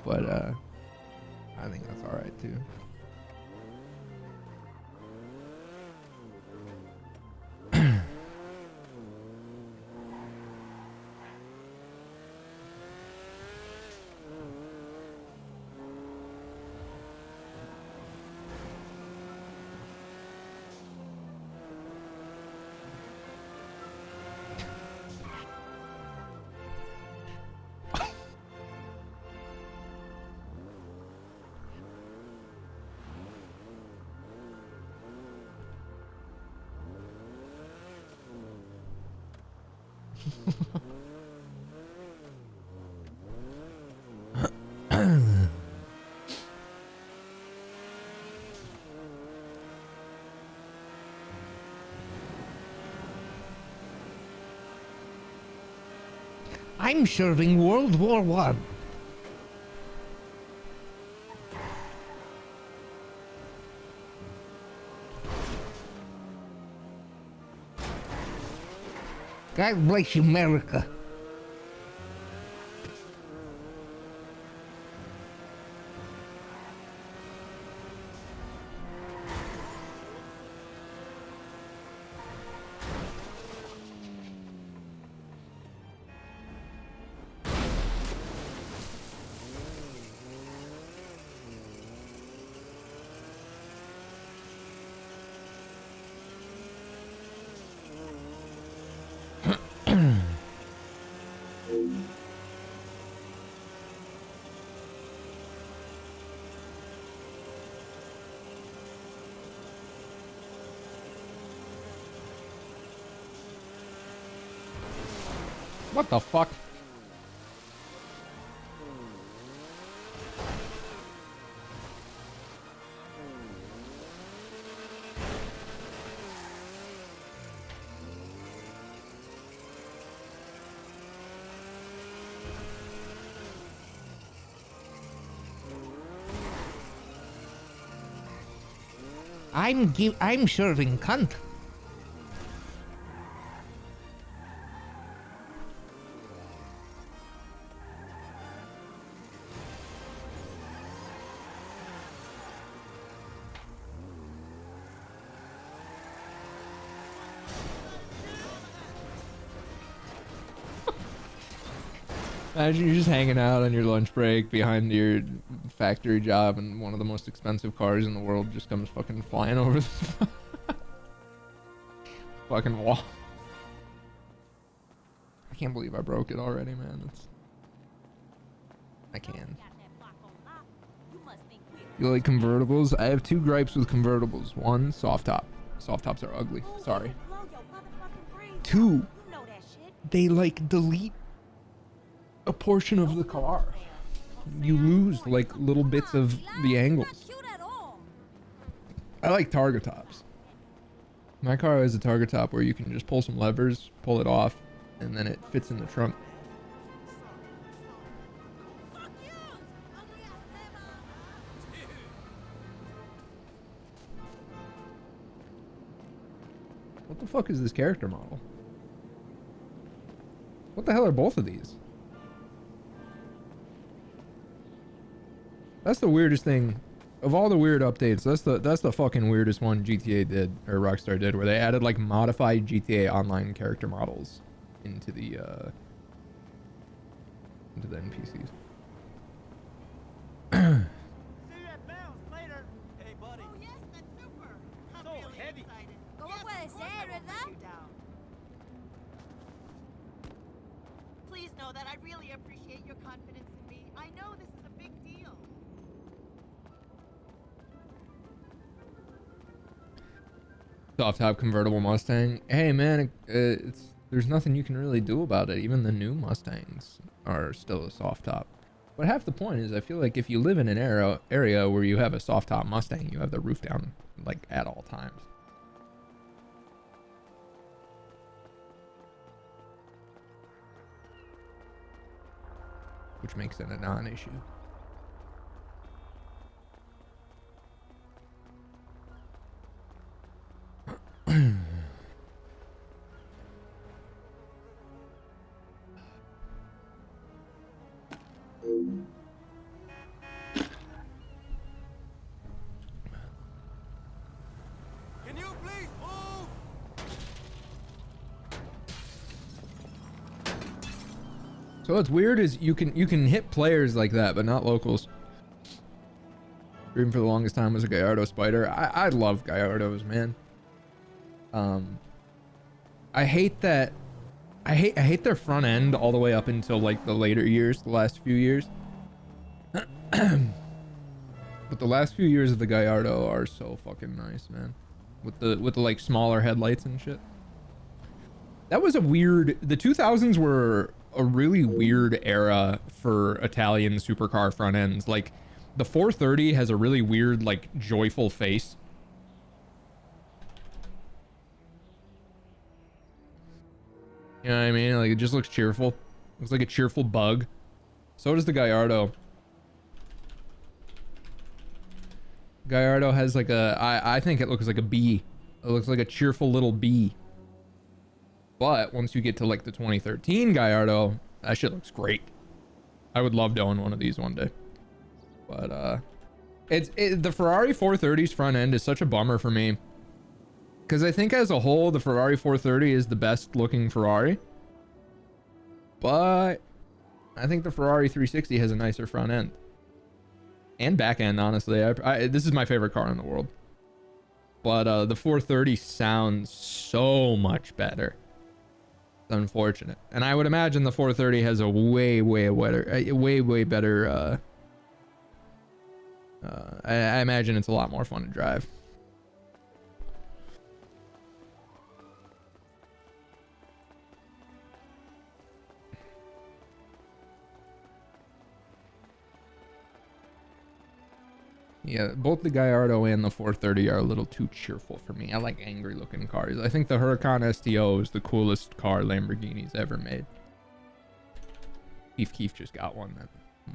But I think that's alright too. I'm serving World War One. God bless America. What the fuck? I'm serving cunt. Imagine you're just hanging out on your lunch break behind your factory job and one of the most expensive cars in the world just comes fucking flying over the fucking wall. I can't believe I broke it already, man. I can. You like convertibles? I have two gripes with convertibles. One, soft top. Soft tops are ugly. Sorry. Two, they like delete a portion of the car. You lose like little bits of the angles. I like target tops. My car has a target top where you can just pull some levers, pull it off, and then it fits in the trunk. What the fuck is this character model? What the hell are both of these? That's the weirdest thing. Of all the weird updates, that's the fucking weirdest one GTA did, or Rockstar did, where they added like modified GTA Online character models into the NPCs. See you at Bounce later. Hey, buddy. Oh, yes, that's super. I'm So really heavy. excited. ¿Cómo Yes, puede of course I ser, won't let verdad? you down. Please know that I really appreciate your confidence in me. I know this is a big deal. Soft top convertible Mustang. Hey man, there's nothing you can really do about it. Even the new Mustangs are still a soft top. But half the point is, I feel like if you live in an area where you have a soft top Mustang, you have the roof down like at all times. Which makes it a non-issue. Can you please move? So what's weird is you can hit players like that, but not locals. Even for the longest time was a Gallardo Spider. I love Gallardos, man. I hate that. I hate their front end all the way up until like the later years, the last few years. But the last few years of the Gallardo are so fucking nice, man. With the like smaller headlights and shit. That was a weird. The 2000s were a really weird era for Italian supercar front ends. Like the 430 has a really weird, like joyful face. You know what I mean? Like it just looks cheerful. Looks like a cheerful bug. So does the Gallardo. Gallardo has like a, I think it looks like a bee. It looks like a cheerful little bee. But once you get to like the 2013 Gallardo, that shit looks great. I would love to own one of these one day. But the Ferrari 430's front end is such a bummer for me. Because I think as a whole, the Ferrari 430 is the best looking Ferrari. But I think the Ferrari 360 has a nicer front end. And back end, honestly. This is my favorite car in the world. But the 430 sounds so much better. It's unfortunate. And I would imagine the 430 has a way better... I imagine it's a lot more fun to drive. Yeah, both the Gallardo and the 430 are a little too cheerful for me. I like angry looking cars. I think the Huracan STO is the coolest car Lamborghini's ever made. Keith just got one, that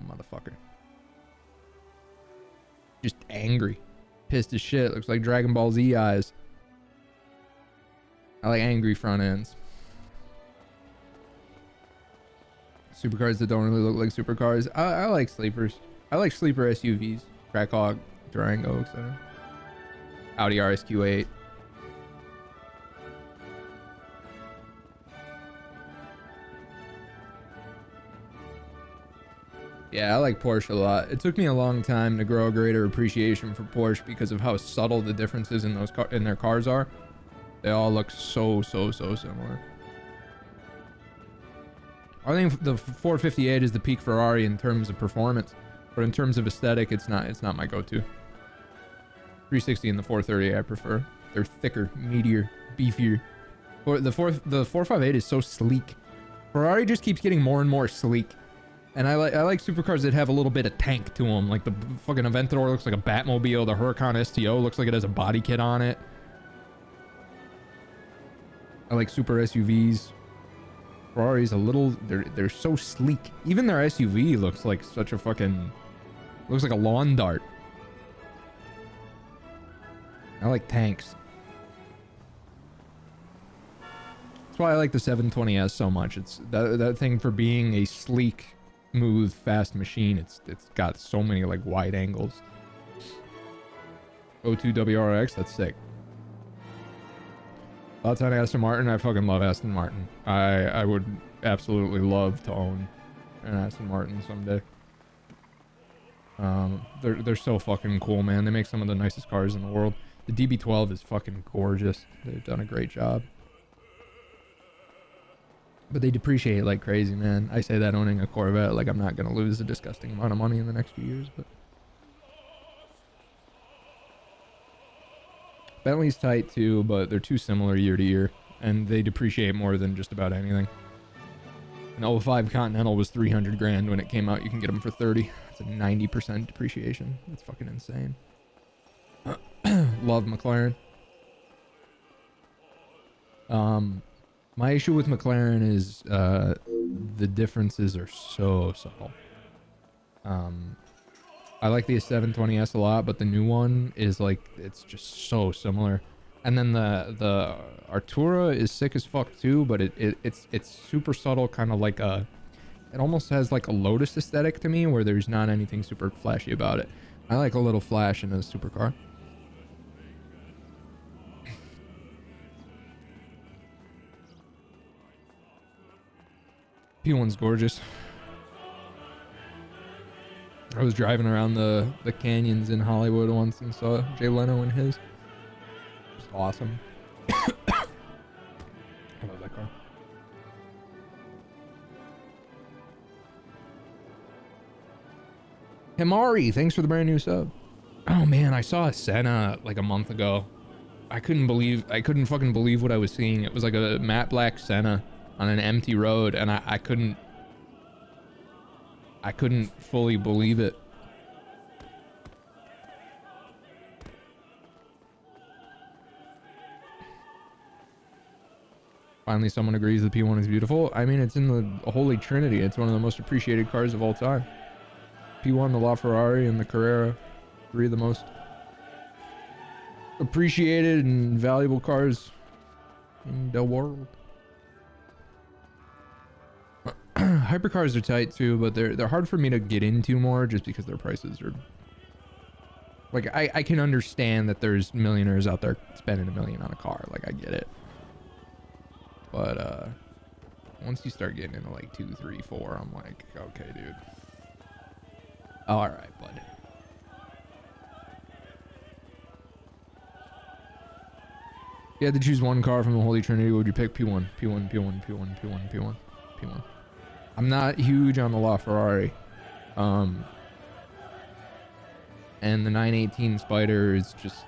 motherfucker. Just angry. Pissed as shit. Looks like Dragon Ball Z eyes. I like angry front ends. Supercars that don't really look like supercars. I like sleepers. I like sleeper SUVs. Trackhawk, Durango, etc. Audi RSQ8. Yeah, I like Porsche a lot. It took me a long time to grow a greater appreciation for Porsche because of how subtle the differences in their cars are. They all look so similar. I think the 458 is the peak Ferrari in terms of performance, but in terms of aesthetic, it's not my go-to. 360 and the 430 I prefer. They're thicker, meatier, beefier. The 458 is so sleek. Ferrari just keeps getting more and more sleek. And I like supercars that have a little bit of tank to them. Like the fucking Aventador looks like a Batmobile. The Huracan STO looks like it has a body kit on it. I like super SUVs. Ferrari's a little, they're so sleek. Even their SUV looks like such a fucking, looks like a lawn dart. I like tanks. That's why I like the 720S so much. It's that thing for being a sleek, smooth, fast machine. It's got so many like wide angles. O2 WRX, that's sick. Thoughts on Aston Martin? I fucking love Aston Martin. I would absolutely love to own an Aston Martin someday. They're so fucking cool, man. They make some of the nicest cars in the world. The DB12 is fucking gorgeous. They've done a great job. But they depreciate like crazy, man. I say that owning a Corvette, like I'm not gonna lose a disgusting amount of money in the next few years, but Bentley's tight too, but they're too similar year to year, and they depreciate more than just about anything. An 05 Continental was 300 grand when it came out. You can get them for 30. It's a 90% depreciation. That's fucking insane. Love McLaren. My issue with McLaren is the differences are so subtle. I like the 720S a lot, but the new one is like, it's just so similar. And then the Artura is sick as fuck too, but it's super subtle, kind of like a, it almost has like a Lotus aesthetic to me, where there's not anything super flashy about it. I like a little flash in a supercar. P1's gorgeous. I was driving around the canyons in Hollywood once and saw Jay Leno in his. It's awesome. I love that car. Himari, thanks for the brand new sub. Oh man, I saw a Senna like a month ago. I couldn't fucking believe what I was seeing. It was like a matte black Senna on an empty road, and I couldn't fully believe it. Finally, someone agrees the P1 is beautiful. I mean, it's in the Holy Trinity. It's one of the most appreciated cars of all time. P1, the LaFerrari, and the Carrera. 3 of the most appreciated and valuable cars in the world. Hypercars are tight too, but they're hard for me to get into more just because their prices are like, I can understand that there's millionaires out there spending $1 million on a car, like I get it, but once you start getting into like 2, 3, 4, I'm like, okay dude, all right bud. If you had to choose one car from the Holy Trinity, what would you pick? P1, P1, P1, P1, P1, P1, P1. I'm not huge on the LaFerrari. And the 918 Spider is just,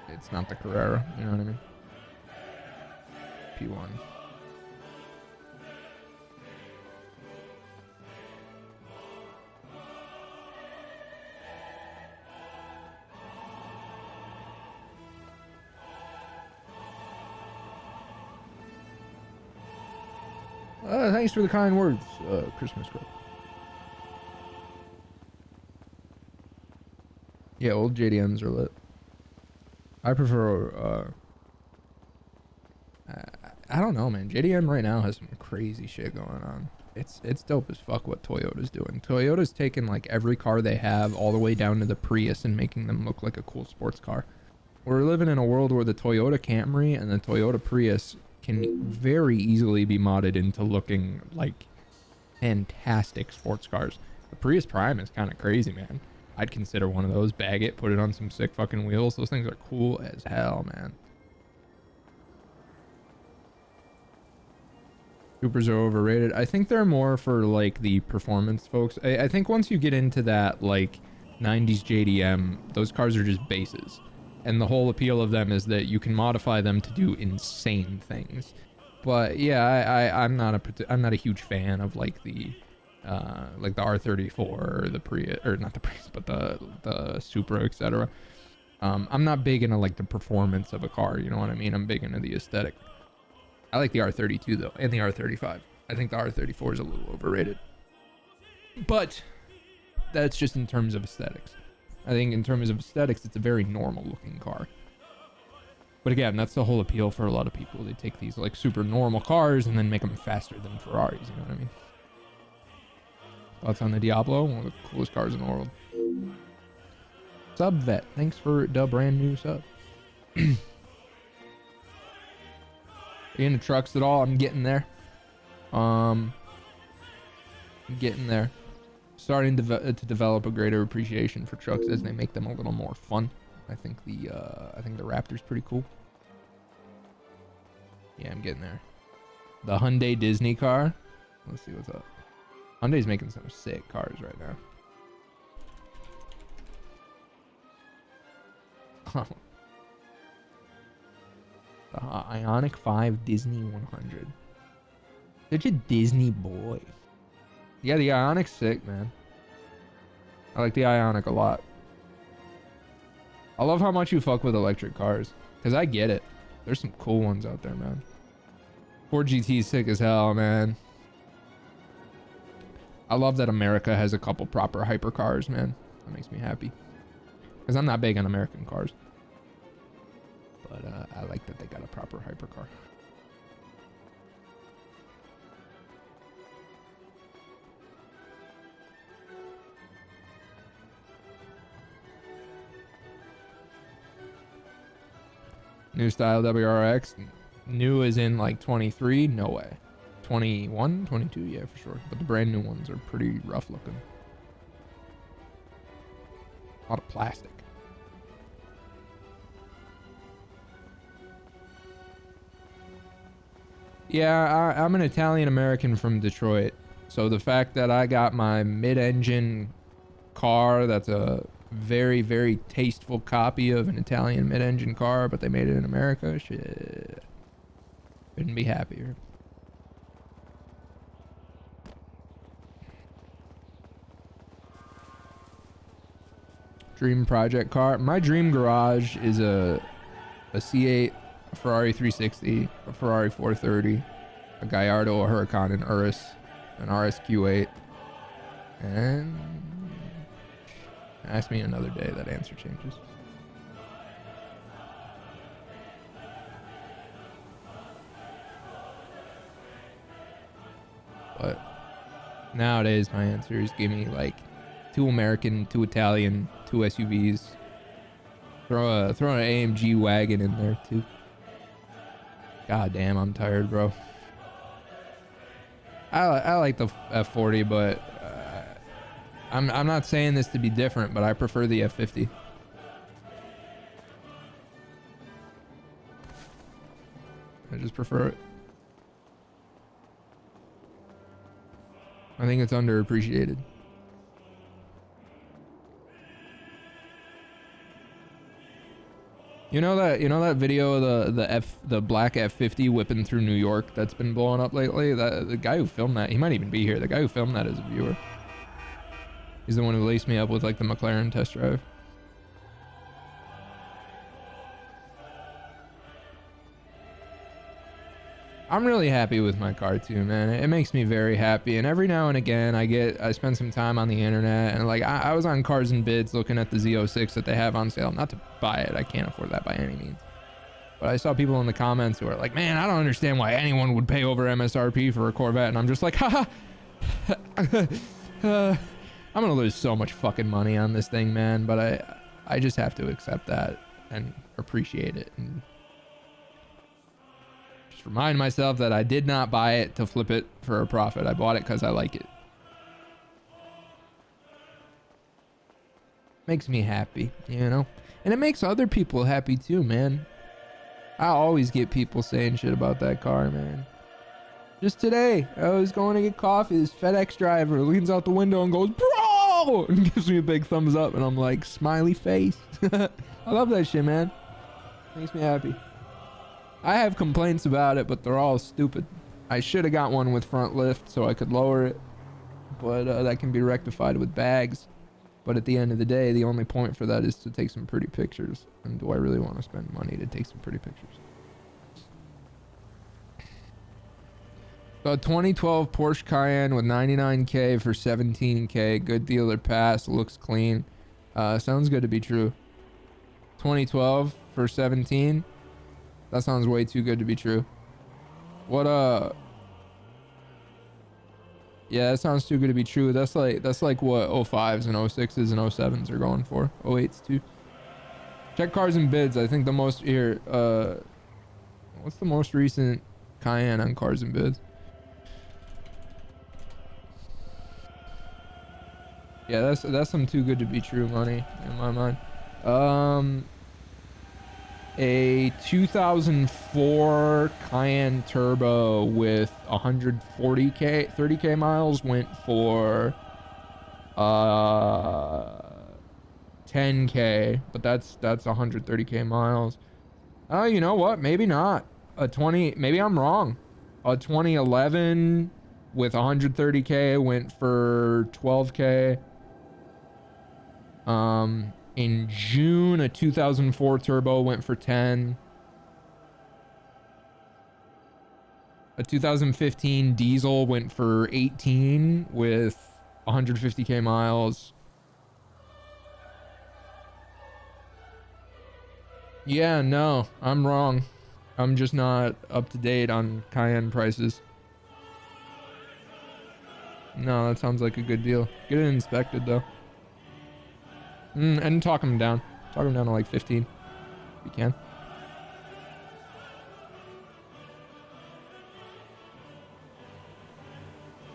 it's not the Carrera, you know what I mean? P1. Thanks for the kind words, Christmas girl. Yeah, old JDMs are lit. I prefer, I don't know, man. JDM right now has some crazy shit going on. It's dope as fuck what Toyota's doing. Toyota's taken like every car they have all the way down to the Prius and making them look like a cool sports car. We're living in a world where the Toyota Camry and the Toyota Prius can very easily be modded into looking like fantastic sports cars. The Prius Prime is kind of crazy, man. I'd consider one of those, bag it, put it on some sick fucking wheels. Those things are cool as hell, man. Supers are overrated. I think they're more for like the performance folks. I think once you get into that like 90s JDM, those cars are just bases. And the whole appeal of them is that you can modify them to do insane things. But yeah, I'm not a huge fan of like the R34 or the Prius, or not the Prius, but the Supra, etc. I'm not big into like the performance of a car, you know what I mean? I'm big into the aesthetic. I like the R32 though, and the R35. I think the R34 is a little overrated. But that's just in terms of aesthetics. I think in terms of aesthetics, it's a very normal looking car. But again, that's the whole appeal for a lot of people. They take these like super normal cars and then make them faster than Ferraris, you know what I mean? Thoughts on the Diablo? One of the coolest cars in the world. Subvet, thanks for the brand new sub. Are you into trucks at all? I'm getting there. I'm getting there. Starting to develop a greater appreciation for trucks as they make them a little more fun. I think the Raptor's pretty cool. Yeah, I'm getting there. The Hyundai Disney car. Let's see what's up. Hyundai's making some sick cars right now. Oh. The Ioniq 5 Disney 100. Such a Disney boy. Yeah, the Ioniq's sick, man. I like the Ioniq a lot. I love how much you fuck with electric cars. Because I get it. There's some cool ones out there, man. Ford GT's sick as hell, man. I love that America has a couple proper hypercars, man. That makes me happy. Because I'm not big on American cars. But I like that they got a proper hypercar. New style WRX. New is in like 23? No way. 21? 22? Yeah, for sure. But the brand new ones are pretty rough looking. A lot of plastic. Yeah, I'm an Italian American from Detroit. So the fact that I got my mid-engine car that's a very, very tasteful copy of an Italian mid-engine car, but they made it in America, shit. Couldn't be happier. Dream project car. My dream garage is a C8, a Ferrari 360, a Ferrari 430, a Gallardo, a Huracan, an Urus, an RSQ8, and ask me another day. That answer changes. But nowadays my answer is give me like 2 American, 2 Italian, 2 SUVs. Throw an AMG wagon in there too. God damn, I'm tired, bro. I like the F40, but I'm not saying this to be different, but I prefer the F50. I just prefer it. I think it's underappreciated. You know that video of the black F50 whipping through New York that's been blowing up lately? The guy who filmed that, he might even be here. The guy who filmed that is a viewer. He's the one who laced me up with like the McLaren test drive. I'm really happy with my car too, man. It makes me very happy. And every now and again, I spend some time on the internet, and like I was on Cars and Bids looking at the Z06 that they have on sale. Not to buy it, I can't afford that by any means. But I saw people in the comments who are like, "Man, I don't understand why anyone would pay over MSRP for a Corvette." And I'm just like, haha. I'm gonna lose so much fucking money on this thing, man. But I just have to accept that and appreciate it and remind myself that I did not buy it to flip it for a profit. I bought it because I like it. Makes me happy, you know? And it makes other people happy too, man. I always get people saying shit about that car, man. Just today, I was going to get coffee. This FedEx driver leans out the window and goes, bro! And gives me a big thumbs up. And I'm like, smiley face. I love that shit, man. Makes me happy. I have complaints about it, but they're all stupid. I should have got one with front lift so I could lower it. But that can be rectified with bags. But at the end of the day, the only point for that is to take some pretty pictures. And do I really want to spend money to take some pretty pictures? So a 2012 Porsche Cayenne with 99K for 17K. Good dealer pass. Looks clean. Sounds good to be true. 2012 for 17. That sounds way too good to be true. What yeah, that sounds too good to be true. That's like what 05s and 06s and 07s are going for. 08s too. Check cars and bids. I think the most here. What's the most recent Cayenne on cars and bids? Yeah, that's some too good to be true money in my mind. A 2004 Cayenne Turbo with 140k 30k miles went for 10k, but that's 130k miles. Oh, you know what? Maybe not. Maybe I'm wrong. A 2011 with 130k went for 12k. In June, a 2004 Turbo went for 10. A 2015 diesel went for 18 with 150k miles. Yeah, no, I'm wrong. I'm just not up to date on Cayenne prices. No, that sounds like a good deal. Get it inspected though. And talk them down. Talk them down to like 15 if you can.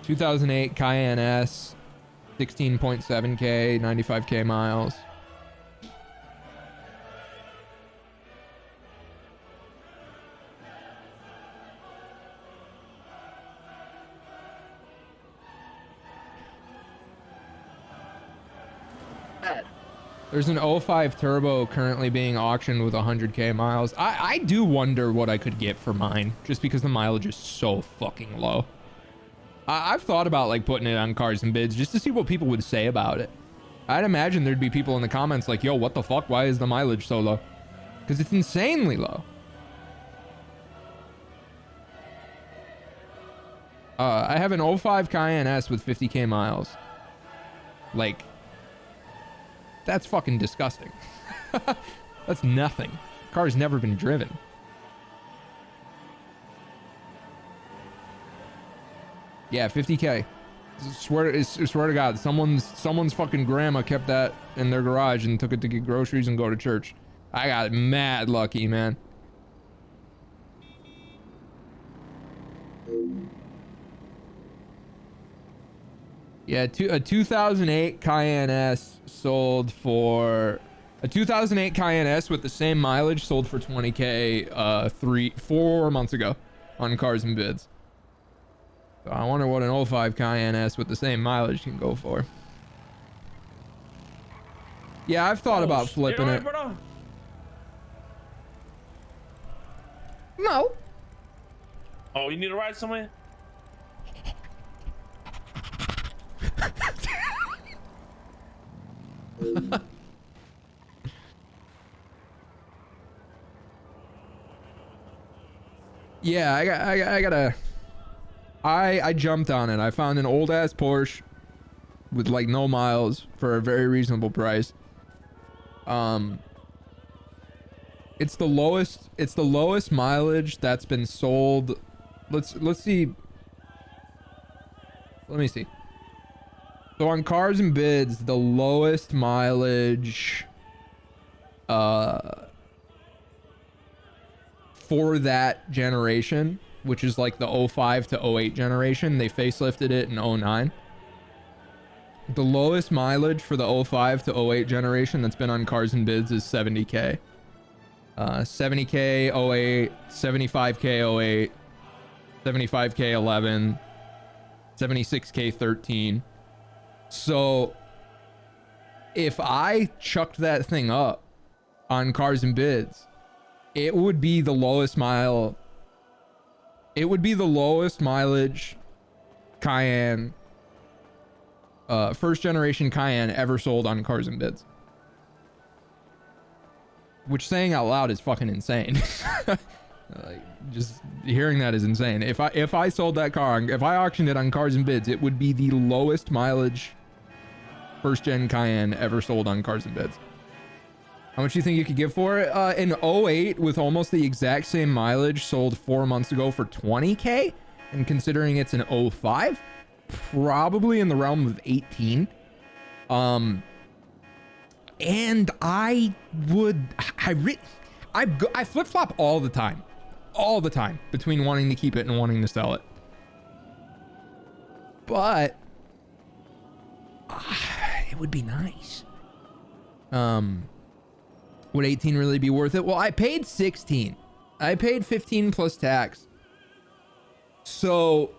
...2008 Cayenne S... ...16.7k... ...95k miles. There's an 05 Turbo currently being auctioned with 100k miles. I do wonder what I could get for mine, just because the mileage is so fucking low. I've thought about like putting it on cars and bids just to see what people would say about it. I'd imagine there'd be people in the comments like, yo, what the fuck? Why is the mileage so low? Because it's insanely low. I have an 05 Cayenne S with 50k miles. Like, that's fucking disgusting. That's nothing. Car's never been driven. Yeah, 50k. Swear to God, someone's fucking grandma kept that in their garage and took it to get groceries and go to church. I got mad lucky, man. Yeah, a 2008 Cayenne S sold for... A 2008 Cayenne S with the same mileage sold for 20k 4 months ago on cars and bids. So I wonder what an 05 Cayenne S with the same mileage can go for. Yeah, I've thought about flipping it. No. Oh, you need to ride somewhere? Yeah, I jumped on it. I found an old ass Porsche with like no miles for a very reasonable price. It's the lowest mileage that's been sold. Let's see. Let me see. So on cars and bids, the lowest mileage for that generation, which is like the 05 to 08 generation, they facelifted it in 09, The lowest mileage for the '05 to '08 generation that's been on Cars and Bids is 70K. 70K '08, 75K '08, 75K 11, 76K 13. So if I chucked that thing up on Cars and Bids, it would be the lowest mile. It would be the lowest mileage Cayenne, first generation Cayenne ever sold on Cars and Bids. Which, saying out loud, is fucking insane. Like, just hearing that is insane. If I sold that car, if I auctioned it on Cars and Bids, it would be the lowest mileage first gen Cayenne ever sold on Cars and Bids. How much do you think you could give for it? In '08, with almost the exact same mileage, sold 4 months ago for 20K, and considering it's an '05, probably in the realm of 18. And I flip-flop all the time between wanting to keep it and wanting to sell it. But it would be nice. Would 18 really be worth it? Well, I paid 16. I paid 15 plus tax. So,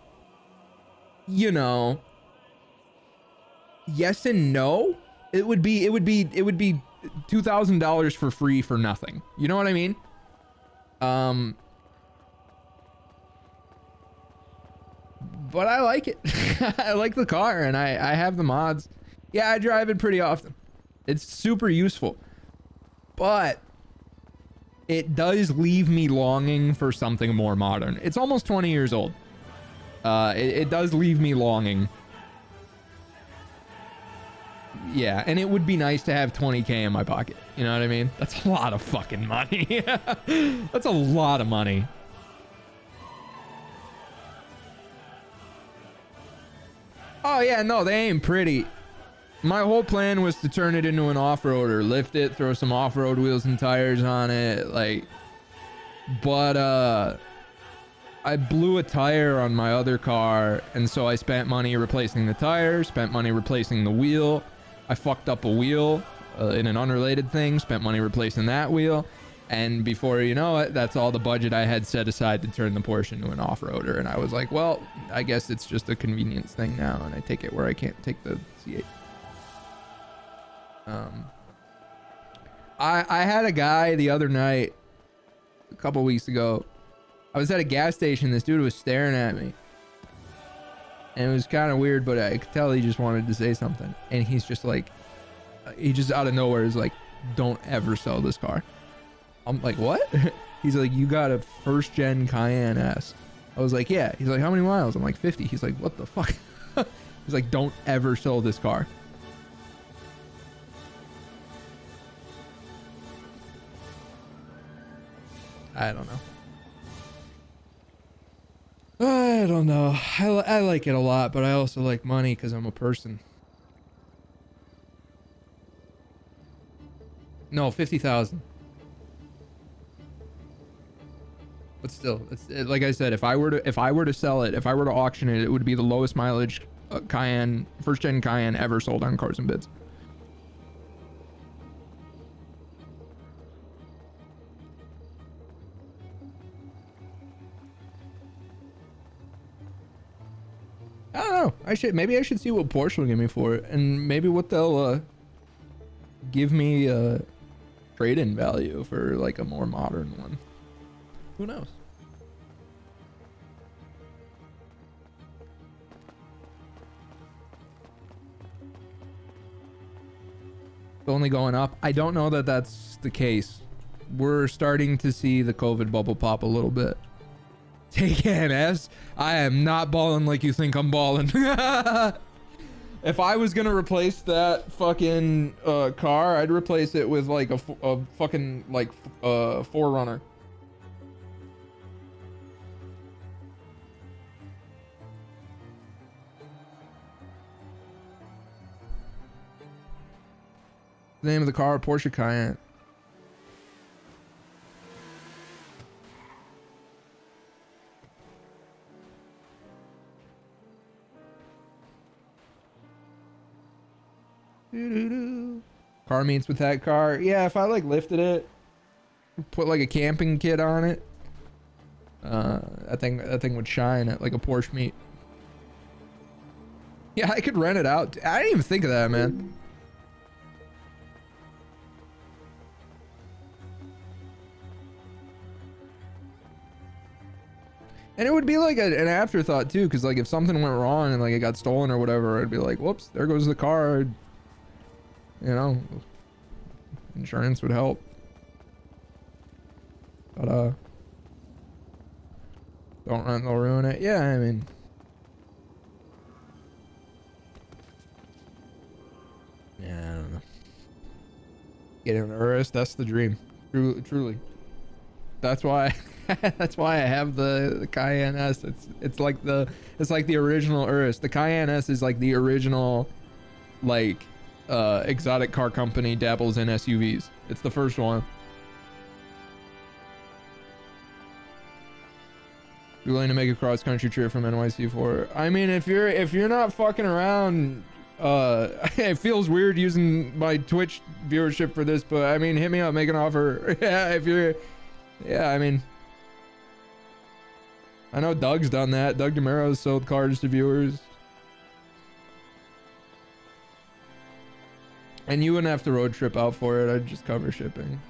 you know, yes and no. It would be $2,000 for free for nothing. You know what I mean? But I like it. I like the car, and I have the mods. Yeah, I drive it pretty often. It's super useful. But it does leave me longing for something more modern. It's almost 20 years old. It does leave me longing. Yeah, and it would be nice to have 20K in my pocket. You know what I mean? That's a lot of fucking money. That's a lot of money. Oh yeah, no, they ain't pretty. My whole plan was to turn it into an off-roader, lift it, throw some off-road wheels and tires on it, like, but I blew a tire on my other car, and so I spent money replacing the tire, spent money replacing the wheel. I fucked up a wheel in an unrelated thing, spent money replacing that wheel, and before you know it, that's all the budget I had set aside to turn the Porsche into an off-roader. And I was like, well, I guess it's just a convenience thing now, and I take it where I can't take the C8. I had a guy the other night, a couple weeks ago. I was at a gas station. This dude was staring at me, and it was kind of weird, but I could tell he just wanted to say something. And he's just like, he just out of nowhere is like, don't ever sell this car. I'm like, what? He's like, you got a first gen Cayenne S. I was like, yeah. He's like, how many miles? I'm like, 50. He's like, what the fuck? He's like, don't ever sell this car. I don't know. I like it a lot, but I also like money because I'm a person. No, 50,000. But still, like I said, if I were to sell it, if I were to auction it, it would be the lowest mileage Cayenne, first gen Cayenne ever sold on Cars and Bids. I don't know. Maybe I should see what Porsche will give me for it, and maybe what they'll give me trade-in value for like a more modern one. Who knows? It's only going up. I don't know that that's the case. We're starting to see the COVID bubble pop a little bit. Take NS. I am not balling like you think I'm balling. If I was gonna replace that fucking car, I'd replace it with like a fucking like 4Runner. The name of the car, Porsche Cayenne. Doo-doo-doo. Car meets with that car. Yeah, if I like lifted it, put like a camping kit on it, that thing would shine at like a Porsche meet. Yeah, I could rent it out. I didn't even think of that, man. And it would be like an afterthought too, because like if something went wrong and like it got stolen or whatever, I'd be like, whoops, there goes the car. You know, insurance would help. But don't rent, they'll ruin it. Yeah, I mean, yeah, I don't know. Get an Urus, that's the dream. Truly. That's why that's why I have the Cayenne S. It's like the original Urus. The Cayenne S is like the original like exotic car company dabbles in SUVs. It's the first one. Be willing to make a cross country trip from NYC for. I mean, if you're not fucking around, it feels weird using my Twitch viewership for this, but I mean, hit me up, make an offer. Yeah, if you're, yeah, I mean, I know Doug's done that. Doug DeMero's sold cars to viewers. And you wouldn't have to road trip out for it. I'd just cover shipping.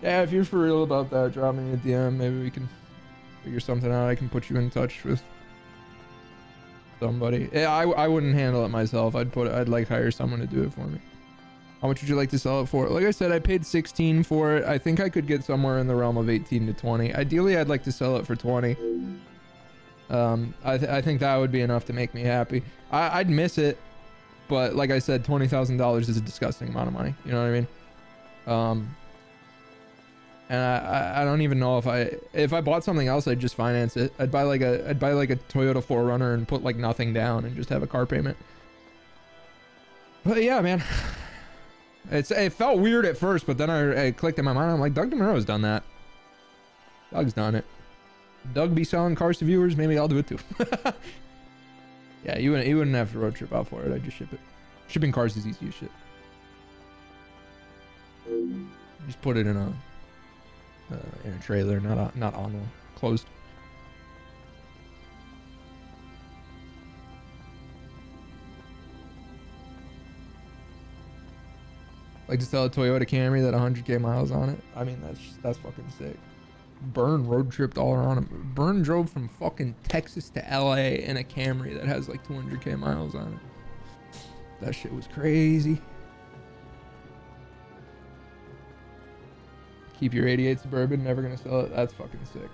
Yeah, if you're for real about that, drop me a DM. Maybe we can figure something out. I can put you in touch with somebody. Yeah, I wouldn't handle it myself. I'd like hire someone to do it for me. How much would you like to sell it for? Like I said, I paid 16 for it. I think I could get somewhere in the realm of 18 to 20. Ideally, I'd like to sell it for 20. I think that would be enough to make me happy. I'd miss it, but like I said, $20,000 is a disgusting amount of money. You know what I mean? And I don't even know if I bought something else, I'd just finance it. I'd buy like a Toyota 4Runner and put like nothing down and just have a car payment. But yeah, man, it felt weird at first, but then I clicked in my mind. I'm like, Doug DeMero's done that. Doug's done it. Doug be selling cars to viewers. Maybe I'll do it too. Yeah, you wouldn't have to road trip out for it. I'd just ship it. Shipping cars is easy as shit. Just put it in a trailer, not on one, closed. Like to sell a Toyota Camry that 100k miles on it. I mean, that's fucking sick. Burn road tripped all around him. Burn drove from fucking Texas to LA in a Camry that has like 200k miles on it. That shit was crazy. Keep your 88 Suburban, never gonna sell it. That's fucking sick.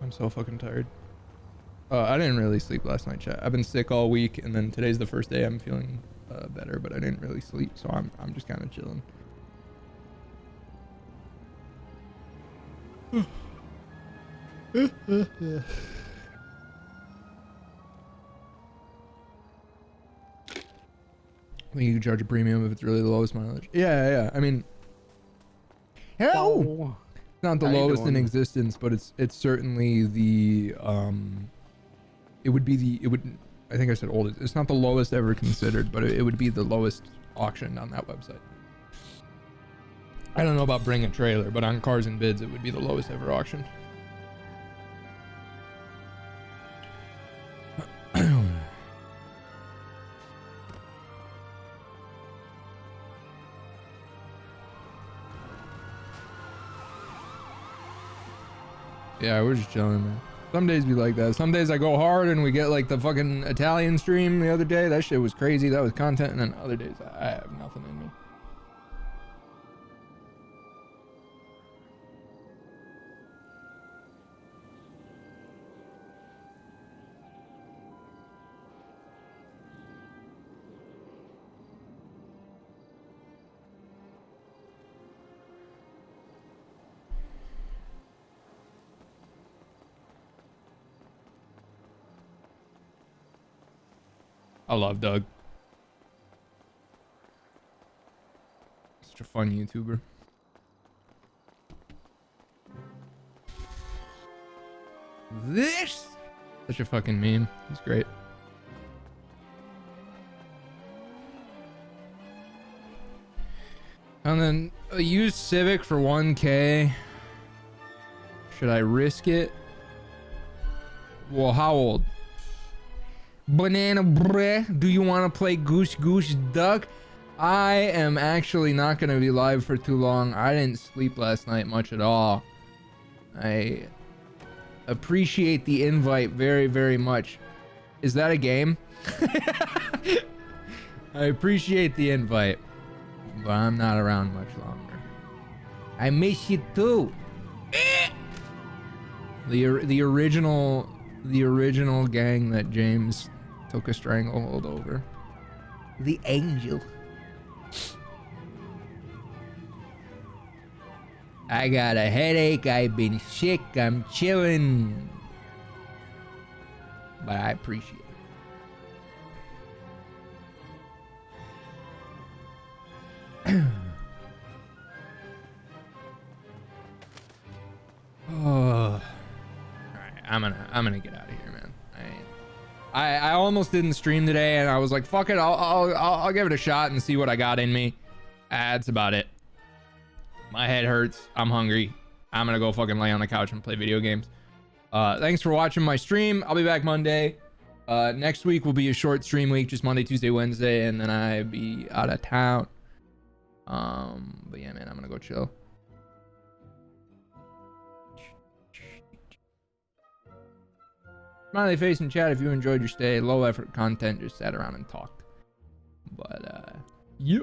I'm so fucking tired. I didn't really sleep last night, chat. I've been sick all week, and then today's the first day I'm feeling better, but I didn't really sleep, so I'm just kind of chilling. When you can charge a premium if it's really the lowest mileage. Yeah. I mean, hell, it's not the lowest in existence, but it's certainly the it would I think I said oldest. It's not the lowest ever considered, but it would be the lowest auctioned on that website. I don't know about Bring a Trailer, but on Cars and Bids, it would be the lowest ever auctioned. Yeah, we're just chilling, man. Some days be like that. Some days I go hard and we get like the fucking Italian stream the other day. That shit was crazy. That was content. And then other days I have nothing in me. I love Doug. Such a fun YouTuber. This such a fucking meme. He's great. And then a used Civic for 1K. Should I risk it? Well, how old? Banana Breh, do you want to play Goose Goose Duck? I am actually not going to be live for too long. I didn't sleep last night much at all. I appreciate the invite very, very much. Is that a game? I appreciate the invite, but I'm not around much longer. I miss you too. The original gang that James took a stranglehold over. The angel. I got a headache. I've been sick. I'm chilling. But I appreciate it. Oh. All right, I'm gonna get out of here, man. I almost didn't stream today, and I was like, fuck it, I'll give it a shot and see what I got in me. That's about it. My head hurts. I'm hungry. I'm gonna go fucking lay on the couch and play video games. Thanks for watching my stream. I'll be back Monday. Next week will be a short stream week, just Monday, Tuesday, Wednesday, and then I'll be out of town. But yeah, man, I'm gonna go chill. Smiley face in chat if you enjoyed your stay. Low effort content, just sat around and talked. But yeah.